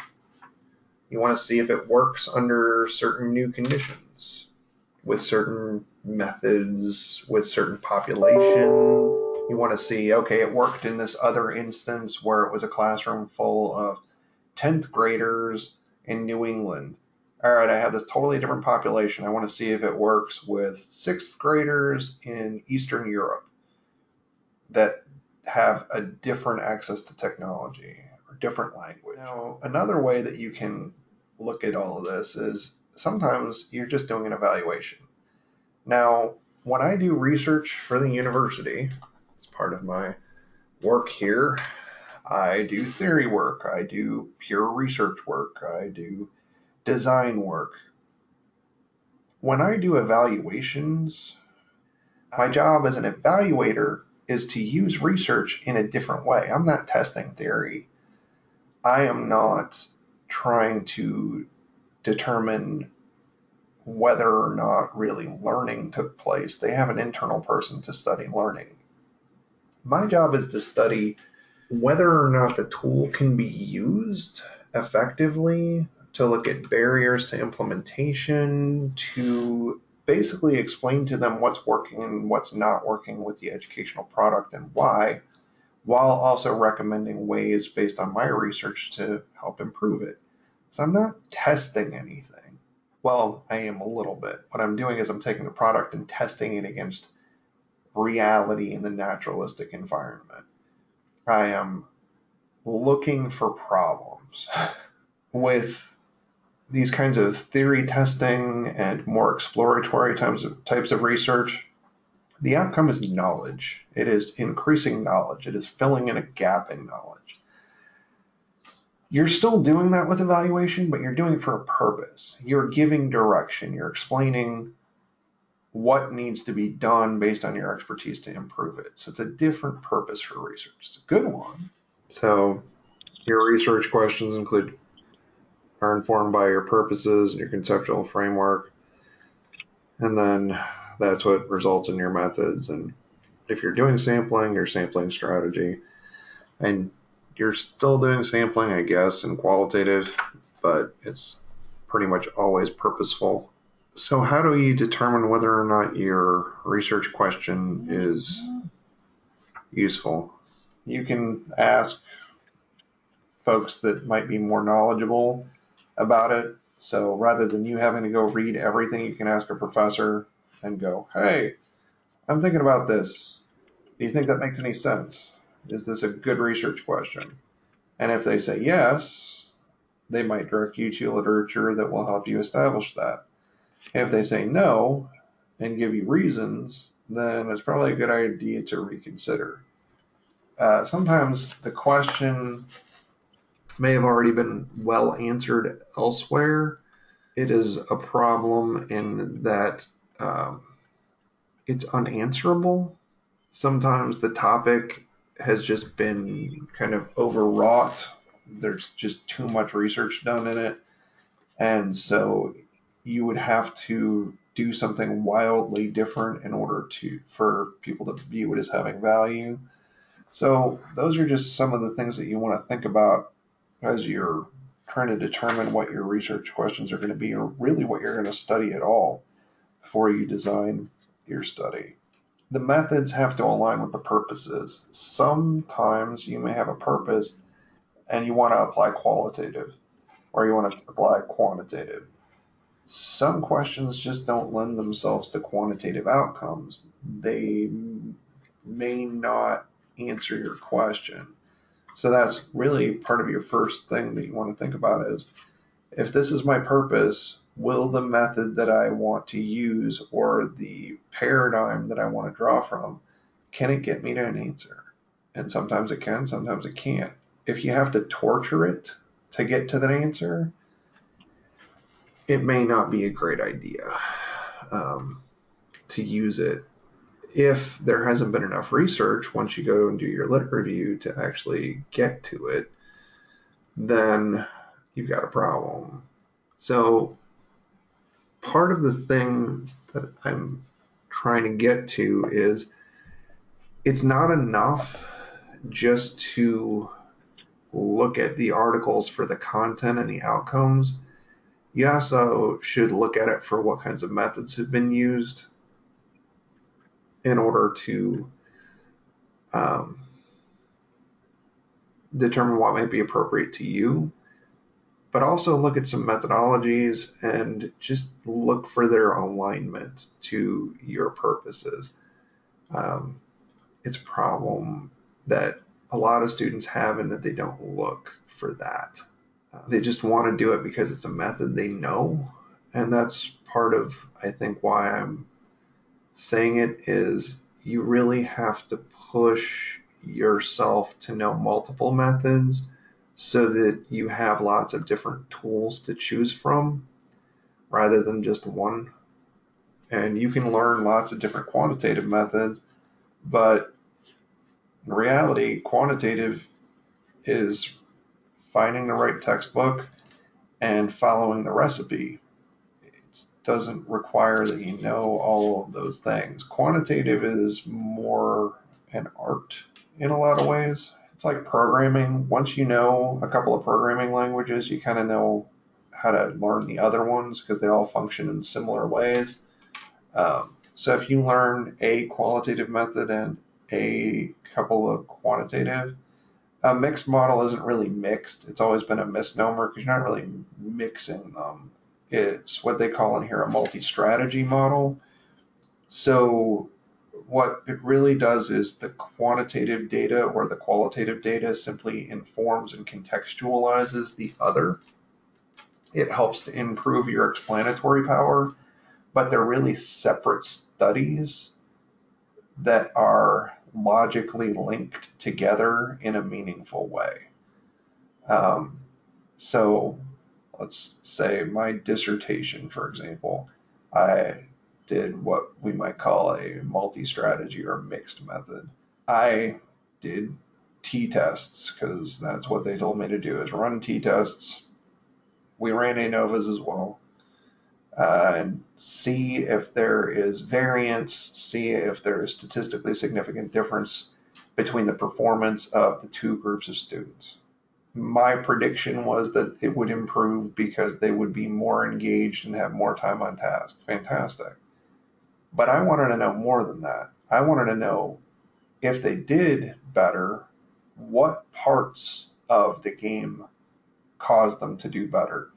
You want to see if it works under certain new conditions, with certain methods, with certain population. You want to see, okay, it worked in this other instance where it was a classroom full of 10th graders in New England. All right, I have this totally different population. I want to see if it works with 6th graders in Eastern Europe that have a different access to technology or different language. Now, another way that you can look at all of this is sometimes you're just doing an evaluation. Now, When I do research for the university, as part of my work here, I do theory work, I do pure research work, I do design work. When I do evaluations, my job as an evaluator is to use research in a different way. I'm not testing theory. I am not trying to determine whether or not really learning took place. They have an internal person to study learning. My job is to study whether or not the tool can be used effectively, to look at barriers to implementation, to basically explain to them what's working and what's not working with the educational product and why, while also recommending ways based on my research to help improve it. So I'm not testing anything. Well, I am a little bit. What I'm doing is I'm taking the product and testing it against reality in the naturalistic environment. I am looking for problems. With these kinds of theory testing and more exploratory types of research, the outcome is knowledge. It is increasing knowledge. It is filling in a gap in knowledge. You're still doing that with evaluation, but you're doing it for a purpose. You're giving direction. You're explaining what needs to be done based on your expertise to improve it. So it's a different purpose for research. It's a good one. So your research questions are informed by your purposes and your conceptual framework, and then that's what results in your methods. And if you're doing sampling, your sampling strategy, and you're still doing sampling, I guess, in qualitative, but it's pretty much always purposeful. So how do you determine whether or not your research question is useful? You can ask folks that might be more knowledgeable about it. So rather than you having to go read everything, you can ask a professor and go, hey, I'm thinking about this. Do you think that makes any sense? Is this a good research question? And if they say yes, they might direct you to literature that will help you establish that. If they say no and give you reasons, then it's probably a good idea to reconsider. Sometimes the question may have already been well answered elsewhere. It is a problem in that it's unanswerable. Sometimes the topic has just been kind of overwrought. There's just too much research done in it. And so you would have to do something wildly different in order for people to view it as having value. So those are just some of the things that you want to think about as you're trying to determine what your research questions are going to be, or really what you're going to study at all before you design your study. The methods have to align with the purposes. Sometimes you may have a purpose and you want to apply qualitative, or you want to apply quantitative. Some questions just don't lend themselves to quantitative outcomes. They may not answer your question. So that's really part of your first thing that you want to think about is, if this is my purpose, will the method that I want to use or the paradigm that I want to draw from, can it get me to an answer? And sometimes it can, sometimes it can't. If you have to torture it to get to that answer, it may not be a great idea to use it. If there hasn't been enough research, once you go and do your lit review to actually get to it, then you've got a problem. So part of the thing that I'm trying to get to is, it's not enough just to look at the articles for the content and the outcomes. You also should look at it for what kinds of methods have been used in order to determine what might be appropriate to you, but also look at some methodologies and just look for their alignment to your purposes. It's a problem that a lot of students have, in that they don't look for that. They just want to do it because it's a method they know, and that's part of, I think, why I'm saying it is you really have to push yourself to know multiple methods so that you have lots of different tools to choose from rather than just one. And you can learn lots of different quantitative methods, but in reality, quantitative is finding the right textbook and following the recipe. It doesn't require that you know all of those things. Quantitative is more an art in a lot of ways. It's like programming. Once you know a couple of programming languages, you kind of know how to learn the other ones because they all function in similar ways. So if you learn a qualitative method and a couple of quantitative, a mixed model isn't really mixed. It's always been a misnomer because you're not really mixing them. It's what they call in here a multi-strategy model. So what it really does is the quantitative data or the qualitative data simply informs and contextualizes the other. It helps to improve your explanatory power, but they're really separate studies that are logically linked together in a meaningful way. So let's say my dissertation, for example, I did what we might call a multi-strategy or mixed method. I did t-tests because that's what they told me to do, is run t-tests. We ran ANOVAs as well. And see if there is variance, see if there is statistically significant difference between the performance of the two groups of students. My prediction was that it would improve because they would be more engaged and have more time on task. Fantastic. But I wanted to know more than that. I wanted to know if they did better, what parts of the game caused them to do better.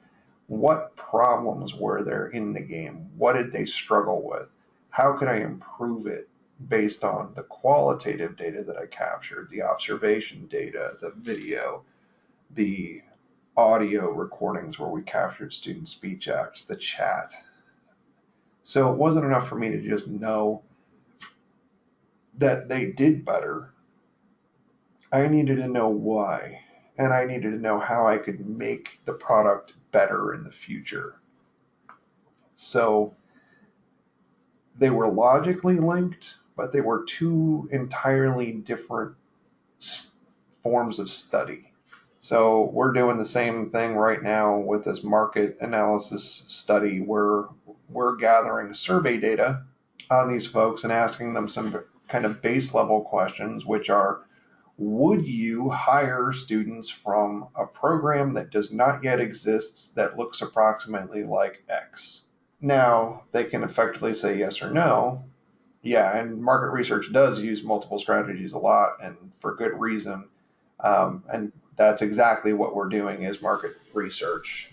What problems were there in the game? What did they struggle with? How could I improve it based on the qualitative data that I captured, the observation data, the video, the audio recordings where we captured student speech acts, the chat. So it wasn't enough for me to just know that they did better. I needed to know why, and I needed to know how I could make the product better in the future. So they were logically linked, but they were two entirely different forms of study. So we're doing the same thing right now with this market analysis study where we're gathering survey data on these folks and asking them some kind of base level questions, which are, would you hire students from a program that does not yet exist that looks approximately like X? Now, they can effectively say yes or no. Yeah, and market research does use multiple strategies a lot, and for good reason. And that's exactly what we're doing is market research.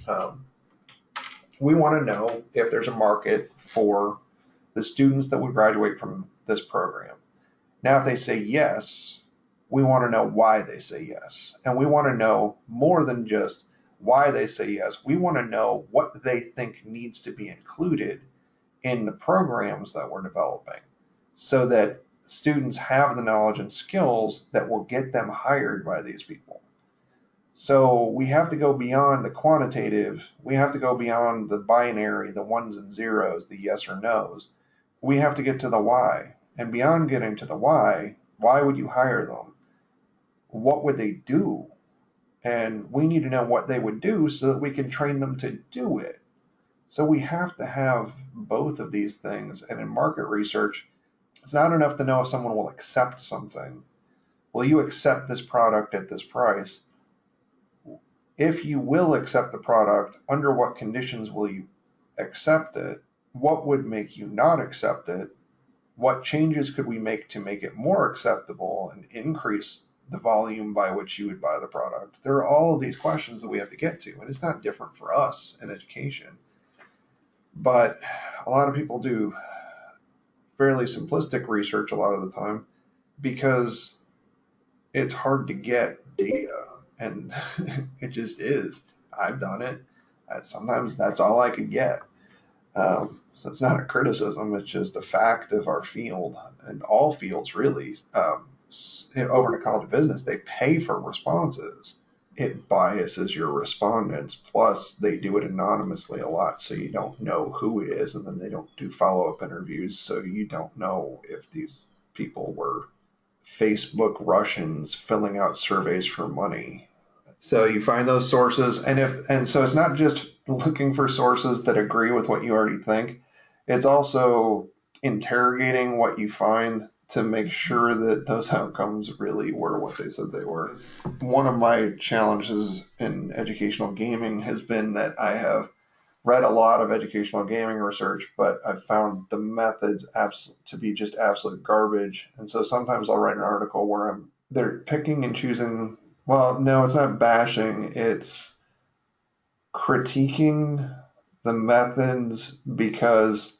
We want to know if there's a market for the students that would graduate from this program. Now, if they say yes, we want to know why they say yes. And we want to know more than just why they say yes. We want to know what they think needs to be included in the programs that we're developing so that students have the knowledge and skills that will get them hired by these people. So we have to go beyond the quantitative. We have to go beyond the binary, the ones and zeros, the yes or no's. We have to get to the why. And beyond getting to the why would you hire them? What would they do? And we need to know what they would do so that we can train them to do it. So we have to have both of these things. And in market research, it's not enough to know if someone will accept something. Will you accept this product at this price? If you will accept the product, under what conditions will you accept it? What would make you not accept it? What changes could we make to make it more acceptable and increase the volume by which you would buy the product? There are all of these questions that we have to get to, and it's not different for us in education. But a lot of people do fairly simplistic research a lot of the time because it's hard to get data, and it just is. I've done it. Sometimes that's all I could get. So it's not a criticism, it's just a fact of our field and all fields really. Over in a college of business, they pay for responses. It biases your respondents. Plus, they do it anonymously a lot, so you don't know who it is, and then they don't do follow-up interviews, so you don't know if these people were Facebook Russians filling out surveys for money. So you find those sources, and so it's not just looking for sources that agree with what you already think. It's also interrogating what you find to make sure that those outcomes really were what they said they were. One of my challenges in educational gaming has been that I have read a lot of educational gaming research, but I've found the methods to be just absolute garbage. And so sometimes I'll write an article where they're picking and choosing. Well, no, it's not bashing. It's critiquing the methods because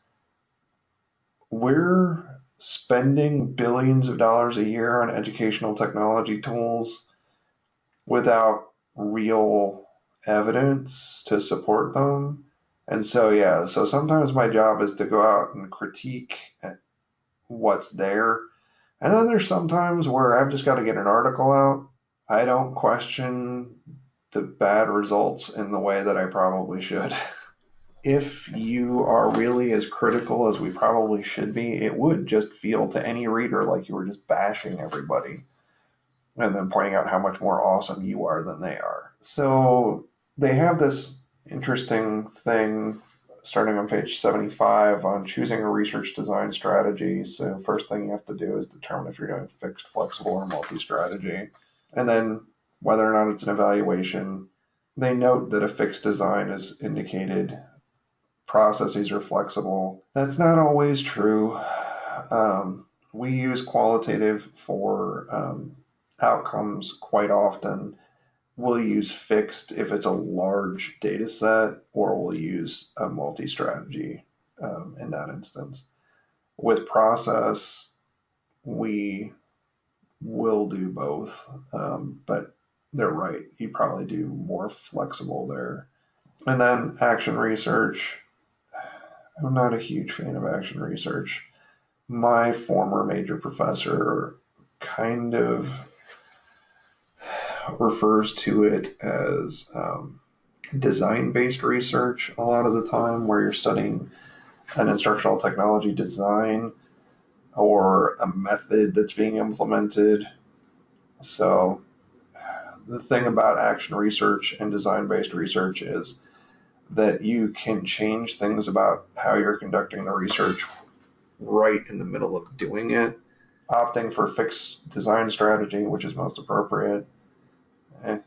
we're spending billions of dollars a year on educational technology tools without real evidence to support them. And so, yeah, so sometimes my job is to go out and critique what's there. And then there's sometimes where I've just got to get an article out. I don't question the bad results in the way that I probably should. If you are really as critical as we probably should be, it would just feel to any reader like you were just bashing everybody and then pointing out how much more awesome you are than they are. So they have this interesting thing starting on page 75 on choosing a research design strategy. So first thing you have to do is determine if you're doing fixed, flexible, or multi-strategy. And then whether or not it's an evaluation. They note that a fixed design is indicated. Processes are flexible. That's not always true. We use qualitative for outcomes quite often. We'll use fixed if it's a large data set, or we'll use a multi-strategy in that instance. With process, we will do both, but they're right. You probably do more flexible there. And then action research. I'm not a huge fan of action research. My former major professor kind of refers to it as design-based research a lot of the time, where you're studying an instructional technology design or a method that's being implemented. So the thing about action research and design-based research is that you can change things about how you're conducting the research right in the middle of doing it, opting for fixed design strategy, which is most appropriate, and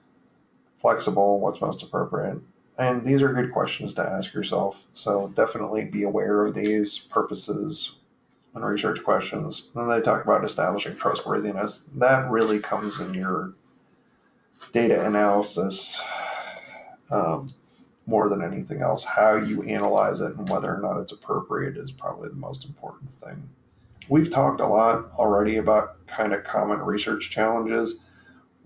flexible, what's most appropriate. And these are good questions to ask yourself. So definitely be aware of these purposes and research questions. And they talk about establishing trustworthiness. That really comes in your data analysis more than anything else. How you analyze it and whether or not it's appropriate is probably the most important thing. We've talked a lot already about kind of common research challenges.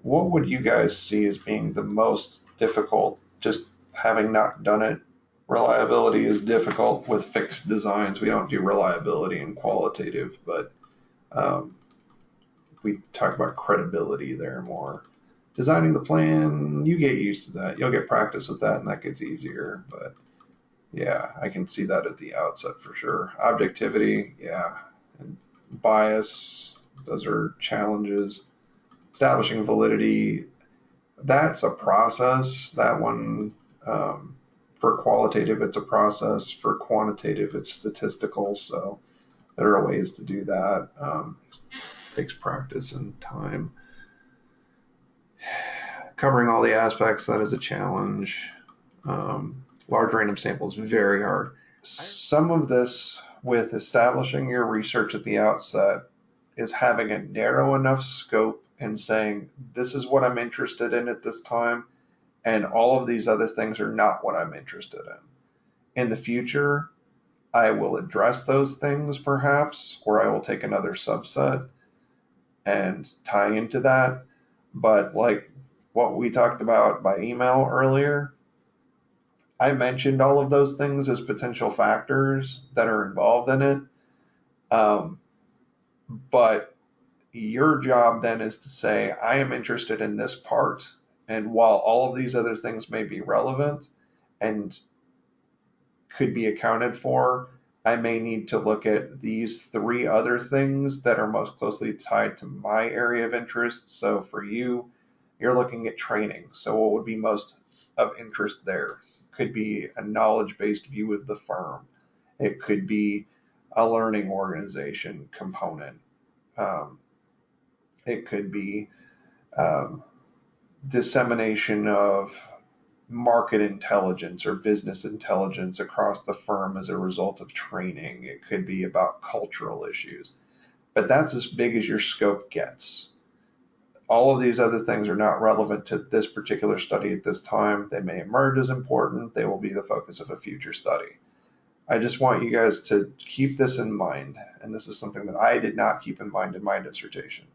What would you guys see as being the most difficult, just having not done it? Reliability is difficult with fixed designs. We don't do reliability and qualitative, but we talk about credibility there more. Designing the plan, you get used to that. You'll get practice with that, and that gets easier. But yeah, I can see that at the outset for sure. Objectivity, yeah. And bias, those are challenges. Establishing validity, that's a process. That one, for qualitative, it's a process. For quantitative, it's statistical. So there are ways to do that. It takes practice and time. Covering all the aspects, that is a challenge. Large random samples, very hard. Some of this with establishing your research at the outset is having a narrow enough scope and saying, this is what I'm interested in at this time, and all of these other things are not what I'm interested in. In the future, I will address those things perhaps, or I will take another subset and tie into that. But like what we talked about by email earlier, I mentioned all of those things as potential factors that are involved in it. Um, but your job then is to say, I am interested in this part. And while all of these other things may be relevant and could be accounted for, I may need to look at these three other things that are most closely tied to my area of interest. So for you, you're looking at training. So what would be most of interest there? Could be a knowledge-based view of the firm. It could be a learning organization component. Um, it could be um, dissemination of market intelligence or business intelligence across the firm as a result of training. It could be about cultural issues. But that's as big as your scope gets. All of these other things are not relevant to this particular study at this time. They may emerge as important. They will be the focus of a future study. I just want you guys to keep this in mind, and this is something that I did not keep in mind in my dissertation.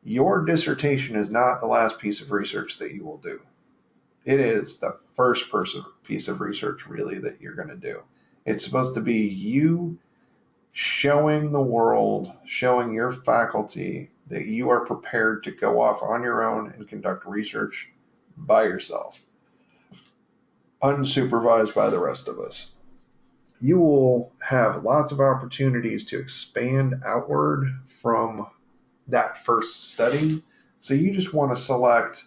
Your dissertation is not the last piece of research that you will do. It is the first piece of research really that you're going to do. It's supposed to be you showing the world, showing your faculty that you are prepared to go off on your own and conduct research by yourself, unsupervised by the rest of us. You will have lots of opportunities to expand outward from that first study. So you just want to select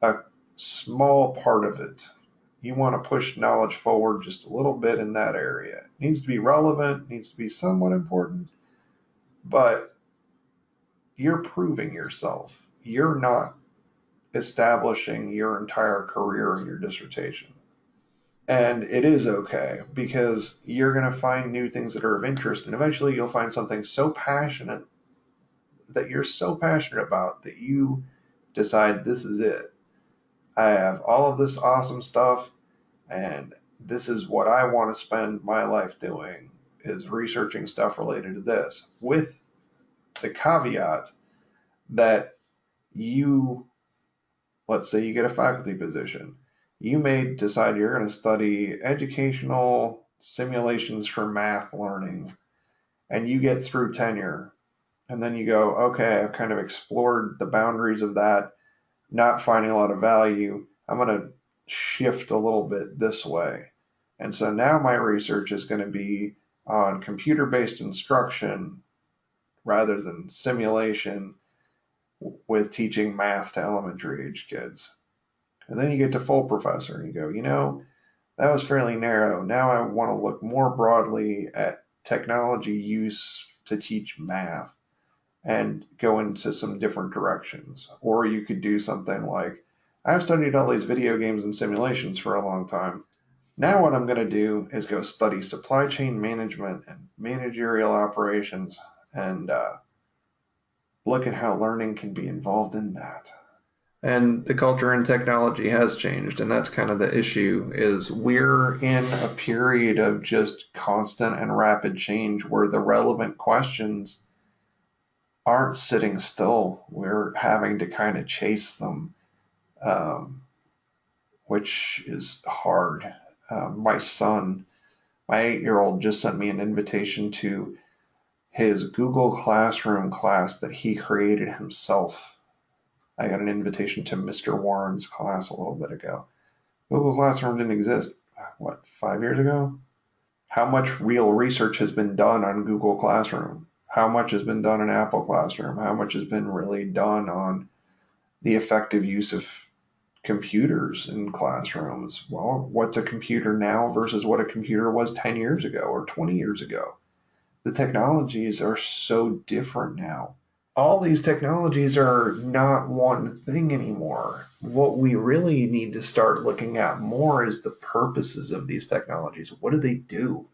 a small part of it. You want to push knowledge forward just a little bit in that area. It needs to be relevant, needs to be somewhat important, but you're proving yourself. You're not establishing your entire career in your dissertation. And it is okay because you're going to find new things that are of interest, and eventually you'll find something so passionate that you're so passionate about that you decide this is it. I have all of this awesome stuff, and this is what I want to spend my life doing, is researching stuff related to this, with the caveat that you, let's say you get a faculty position, you may decide you're going to study educational simulations for math learning, and you get through tenure, and then you go, okay, I've kind of explored the boundaries of that, not finding a lot of value. I'm going to shift a little bit this way. And so now my research is going to be on computer-based instruction rather than simulation with teaching math to elementary age kids. And then you get to full professor and you go, that was fairly narrow. Now I want to look more broadly at technology use to teach math and go into some different directions. Or you could do something like, I've studied all these video games and simulations for a long time. Now what I'm going to do is go study supply chain management and managerial operations and look at how learning can be involved in that. And the culture in technology has changed, and that's kind of the issue, is we're in a period of just constant and rapid change where the relevant questions aren't sitting still. We're having to kind of chase them, um, which is hard. My son, my 8-year-old, just sent me an invitation to his Google Classroom class that he created himself. I got an invitation to Mr. Warren's class a little bit ago. Google Classroom didn't exist, 5 years ago? How much real research has been done on Google Classroom? How much has been done in Apple Classroom? How much has been really done on the effective use of computers in classrooms? Well, what's a computer now versus what a computer was 10 years ago or 20 years ago? The technologies are so different now. All these technologies are not one thing anymore. What we really need to start looking at more is the purposes of these technologies. What do they do?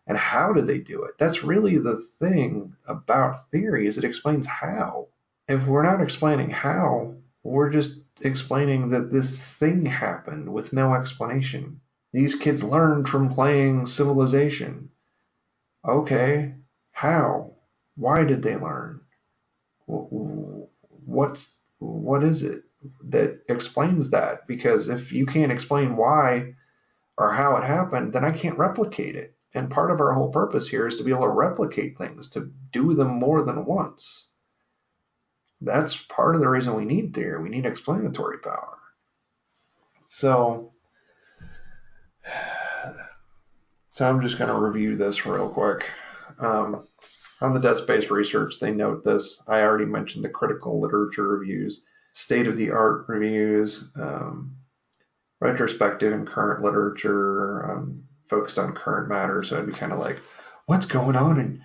And how do they do it? That's really the thing about theory, is it explains how. If we're not explaining how, we're just explaining that this thing happened with no explanation. These kids learned from playing Civilization. Okay, how? Why did they learn? What is it that explains that? Because if you can't explain why, or how it happened, then I can't replicate it. And part of our whole purpose here is to be able to replicate things, to do them more than once. That's part of the reason we need theory. We need explanatory power. So I'm just going to review this real quick. On the debt space research, they note this. I already mentioned the critical literature reviews, state-of-the-art reviews, retrospective and current literature, focused on current matters. So it'd be kind of like, what's going on in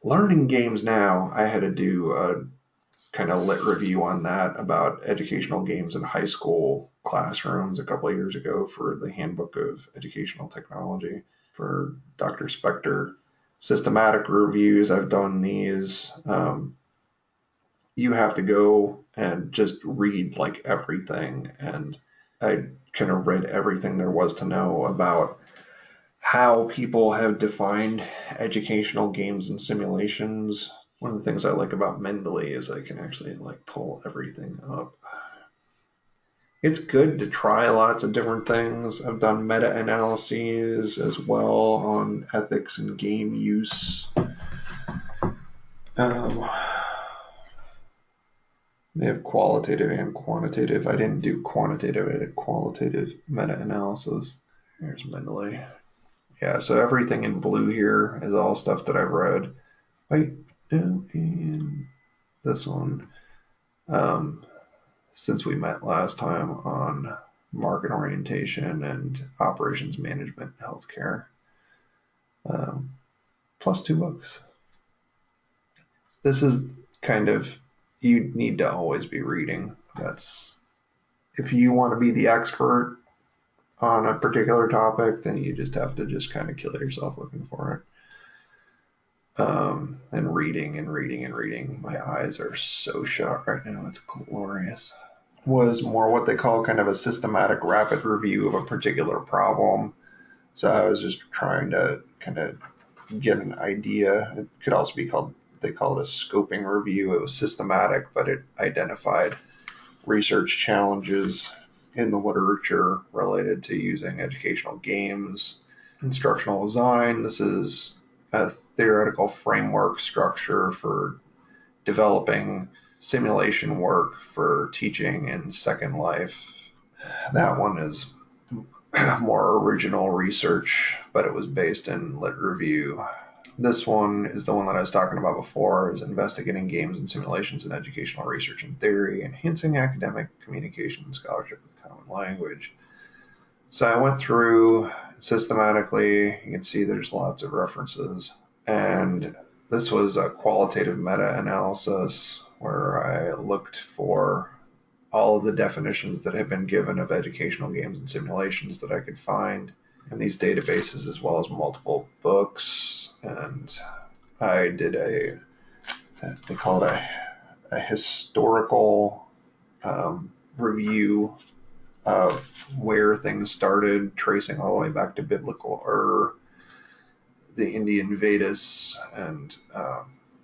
learning games now? I had to do a kind of lit review on that about educational games in high school classrooms a couple of years ago for the Handbook of Educational Technology for Dr. Spector. Systematic reviews, I've done these. You have to go and just read like everything, and I kind of read everything there was to know about how people have defined educational games and simulations. One of the things I like about Mendeley is I can actually like pull everything up. It's good to try lots of different things. I've done meta-analyses as well on ethics and game use. They have qualitative and quantitative. I didn't do quantitative, I did qualitative meta-analysis. Here's Mendeley. Yeah, so everything in blue here is all stuff that I've read. Wait, and this one. Since we met last time on market orientation and operations management in healthcare. Plus 2 books. This is kind of, you need to always be reading. That's, if you want to be the expert on a particular topic, then you just have to just kind of kill yourself looking for it. And reading and reading and reading. My eyes are so shut right now. It's glorious. Was more what they call kind of a systematic rapid review of a particular problem. So I was just trying to kind of get an idea. It could also be called, they call it a scoping review. It was systematic, but it identified research challenges in the literature related to using educational games, instructional design. This is a theoretical framework structure for developing simulation work for teaching in Second Life. That one is more original research, but it was based in lit review. This one is the one that I was talking about before, is investigating games and simulations in educational research and theory, enhancing academic communication and scholarship with common language. So I went through systematically. You can see there's lots of references. And this was a qualitative meta-analysis where I looked for all of the definitions that have been given of educational games and simulations that I could find in these databases, as well as multiple books. And I did they call it a historical review of where things started, tracing all the way back to biblical the Indian Vedas and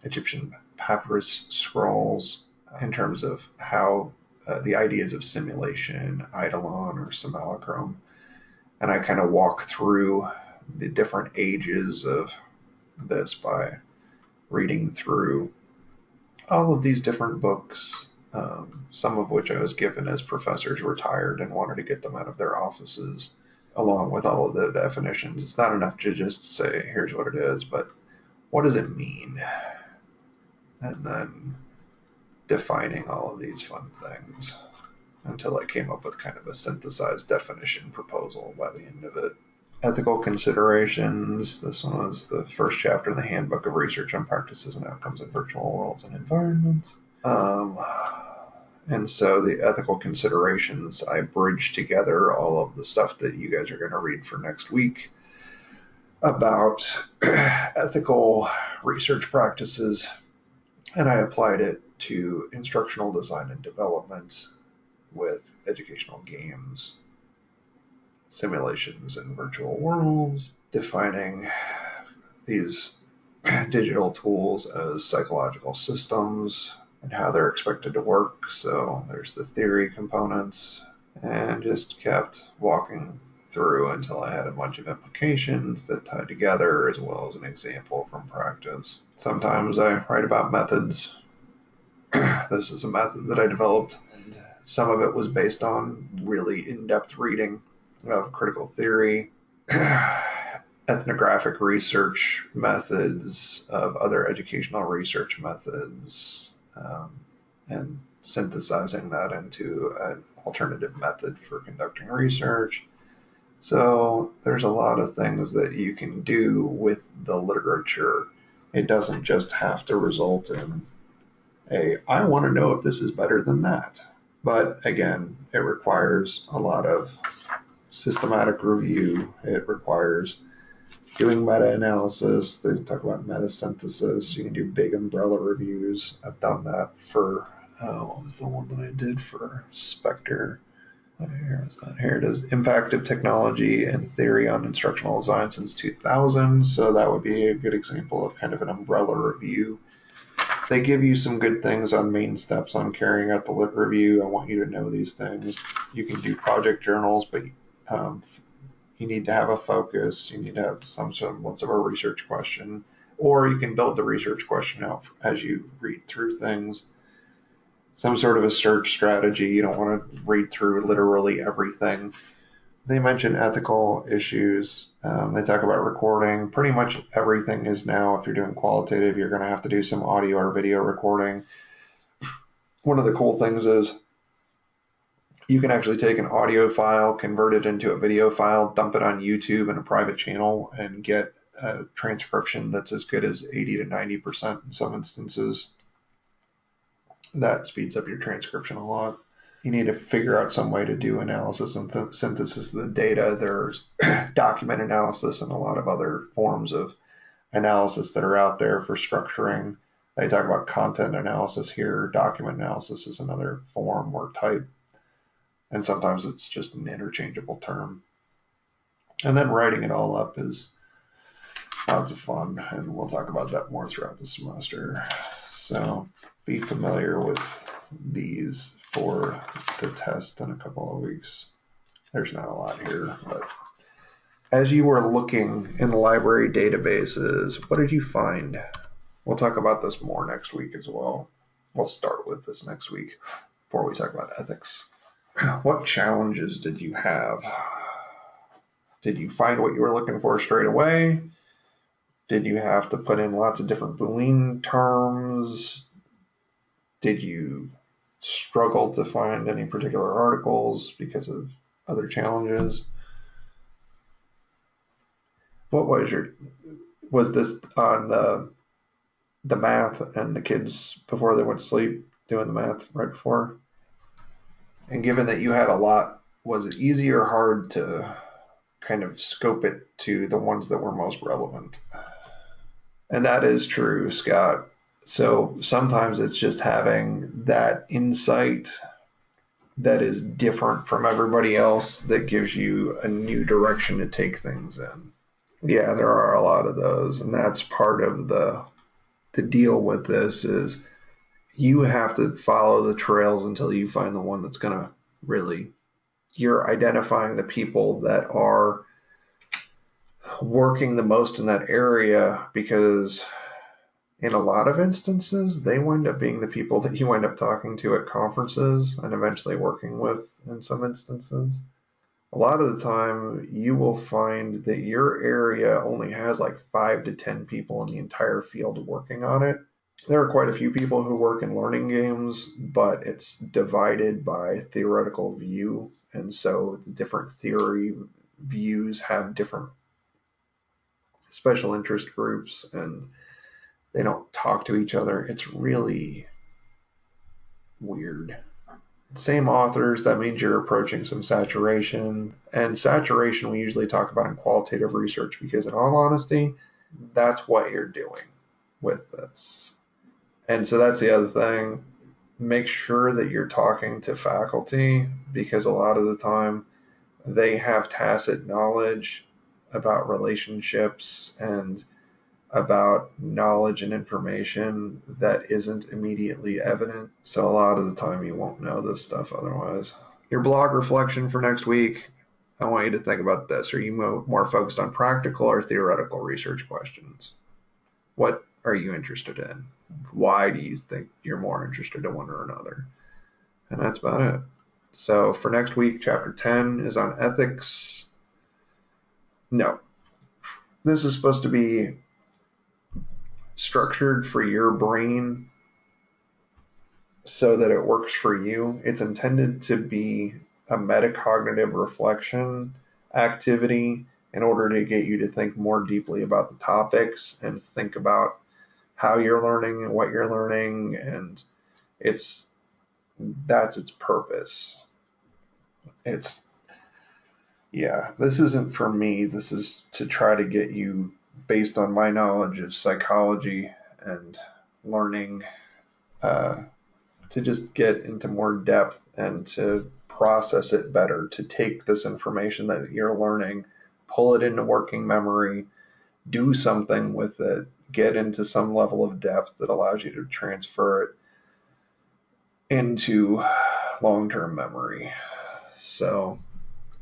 Egyptian papyrus scrolls, in terms of how the ideas of simulation, eidolon or simulacrum. And I kind of walk through the different ages of this by reading through all of these different books, some of which I was given as professors retired and wanted to get them out of their offices, along with all of the definitions. It's not enough to just say, here's what it is, but what does it mean? And then defining all of these fun things until I came up with kind of a synthesized definition proposal by the end of it. Ethical considerations. This one was the first chapter in the Handbook of Research on Practices and Outcomes in Virtual Worlds and Environments. And so the ethical considerations, I bridged together all of the stuff that you guys are going to read for next week about ethical research practices, and I applied it to instructional design and development with educational games, simulations and virtual worlds, defining these digital tools as psychological systems and how they're expected to work. So there's the theory components, and just kept walking through until I had a bunch of implications that tied together, as well as an example from practice. Sometimes I write about methods. This is a method that I developed, and some of it was based on really in-depth reading of critical theory, ethnographic research methods, of other educational research methods, and synthesizing that into an alternative method for conducting research. So there's a lot of things that you can do with the literature. It doesn't just have to result in I want to know if this is better than that. But again, it requires a lot of systematic review. It requires doing meta-analysis. They talk about meta-synthesis. You can do big umbrella reviews. I've done that for, what was the one that I did for Spectre? Here it is. Impact of technology and theory on instructional design since 2000. So that would be a good example of kind of an umbrella review. They give you some good things on main steps on carrying out the lit review. I want you to know these things. You can do project journals, but you need to have a focus. You need to have some semblance of a research question, or you can build the research question out as you read through things. Some sort of a search strategy. You don't want to read through literally everything. They mention ethical issues. They talk about recording. Pretty much everything is now, if you're doing qualitative, you're going to have to do some audio or video recording. One of the cool things is you can actually take an audio file, convert it into a video file, dump it on YouTube in a private channel, and get a transcription that's as good as 80 to 90% in some instances. That speeds up your transcription a lot. You need to figure out some way to do analysis and synthesis of the data. There's document analysis and a lot of other forms of analysis that are out there for structuring. They talk about content analysis here. Document analysis is another form or type. And sometimes it's just an interchangeable term. And then writing it all up is lots of fun, and we'll talk about that more throughout the semester. So be familiar with these for the test in a couple of weeks. There's not a lot here, but as you were looking in the library databases, what did you find? We'll talk about this more next week as well. We'll start with this next week before we talk about ethics. What challenges did you have? Did you find what you were looking for straight away? Did you have to put in lots of different Boolean terms? Did you struggle to find any particular articles because of other challenges? What was this on the math and the kids before they went to sleep doing the math right before? And given that you had a lot, was it easy or hard to kind of scope it to the ones that were most relevant? And that is true, Scott. So sometimes it's just having that insight that is different from everybody else that gives you a new direction to take things in. Yeah, there are a lot of those, and that's part of the deal with this is you have to follow the trails until you find the one that's going to really, you're identifying the people that are working the most in that area, because in a lot of instances, they wind up being the people that you wind up talking to at conferences and eventually working with in some instances. A lot of the time, you will find that your area only has like 5 to 10 people in the entire field working on it. There are quite a few people who work in learning games, but it's divided by theoretical view. And so the different theory views have different special interest groups, and they don't talk to each other. It's really weird. Same authors, that means you're approaching some saturation. And saturation we usually talk about in qualitative research because in all honesty, that's what you're doing with this. And so that's the other thing. Make sure that you're talking to faculty, because a lot of the time they have tacit knowledge about relationships and about knowledge and information that isn't immediately evident. So a lot of the time you won't know this stuff otherwise. Your blog reflection for next week. I want you to think about this. Are you more focused on practical or theoretical research questions? What are you interested in? Why do you think you're more interested in one or another? And that's about it. So for next week, chapter 10 is on ethics. No, this is supposed to be structured for your brain so that it works for you. It's intended to be a metacognitive reflection activity in order to get you to think more deeply about the topics and think about how you're learning and what you're learning, and that's its purpose. This isn't for me. This is to try to get you, based on my knowledge of psychology and learning, uh, to just get into more depth and to process it better, to take this information that you're learning, pull it into working memory, do something with it, get into some level of depth that allows you to transfer it into long-term memory. So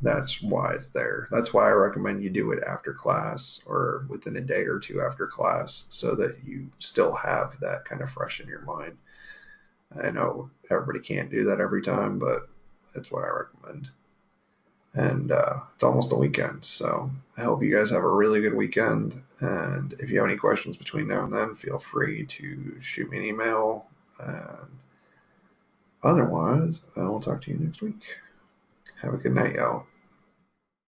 that's why it's there. That's why I recommend you do it after class or within a day or two after class so that you still have that kind of fresh in your mind. I know everybody can't do that every time, but that's what I recommend. And it's almost the weekend, so I hope you guys have a really good weekend. And if you have any questions between now and then, feel free to shoot me an email. And otherwise, I will talk to you next week. Have a good night, y'all.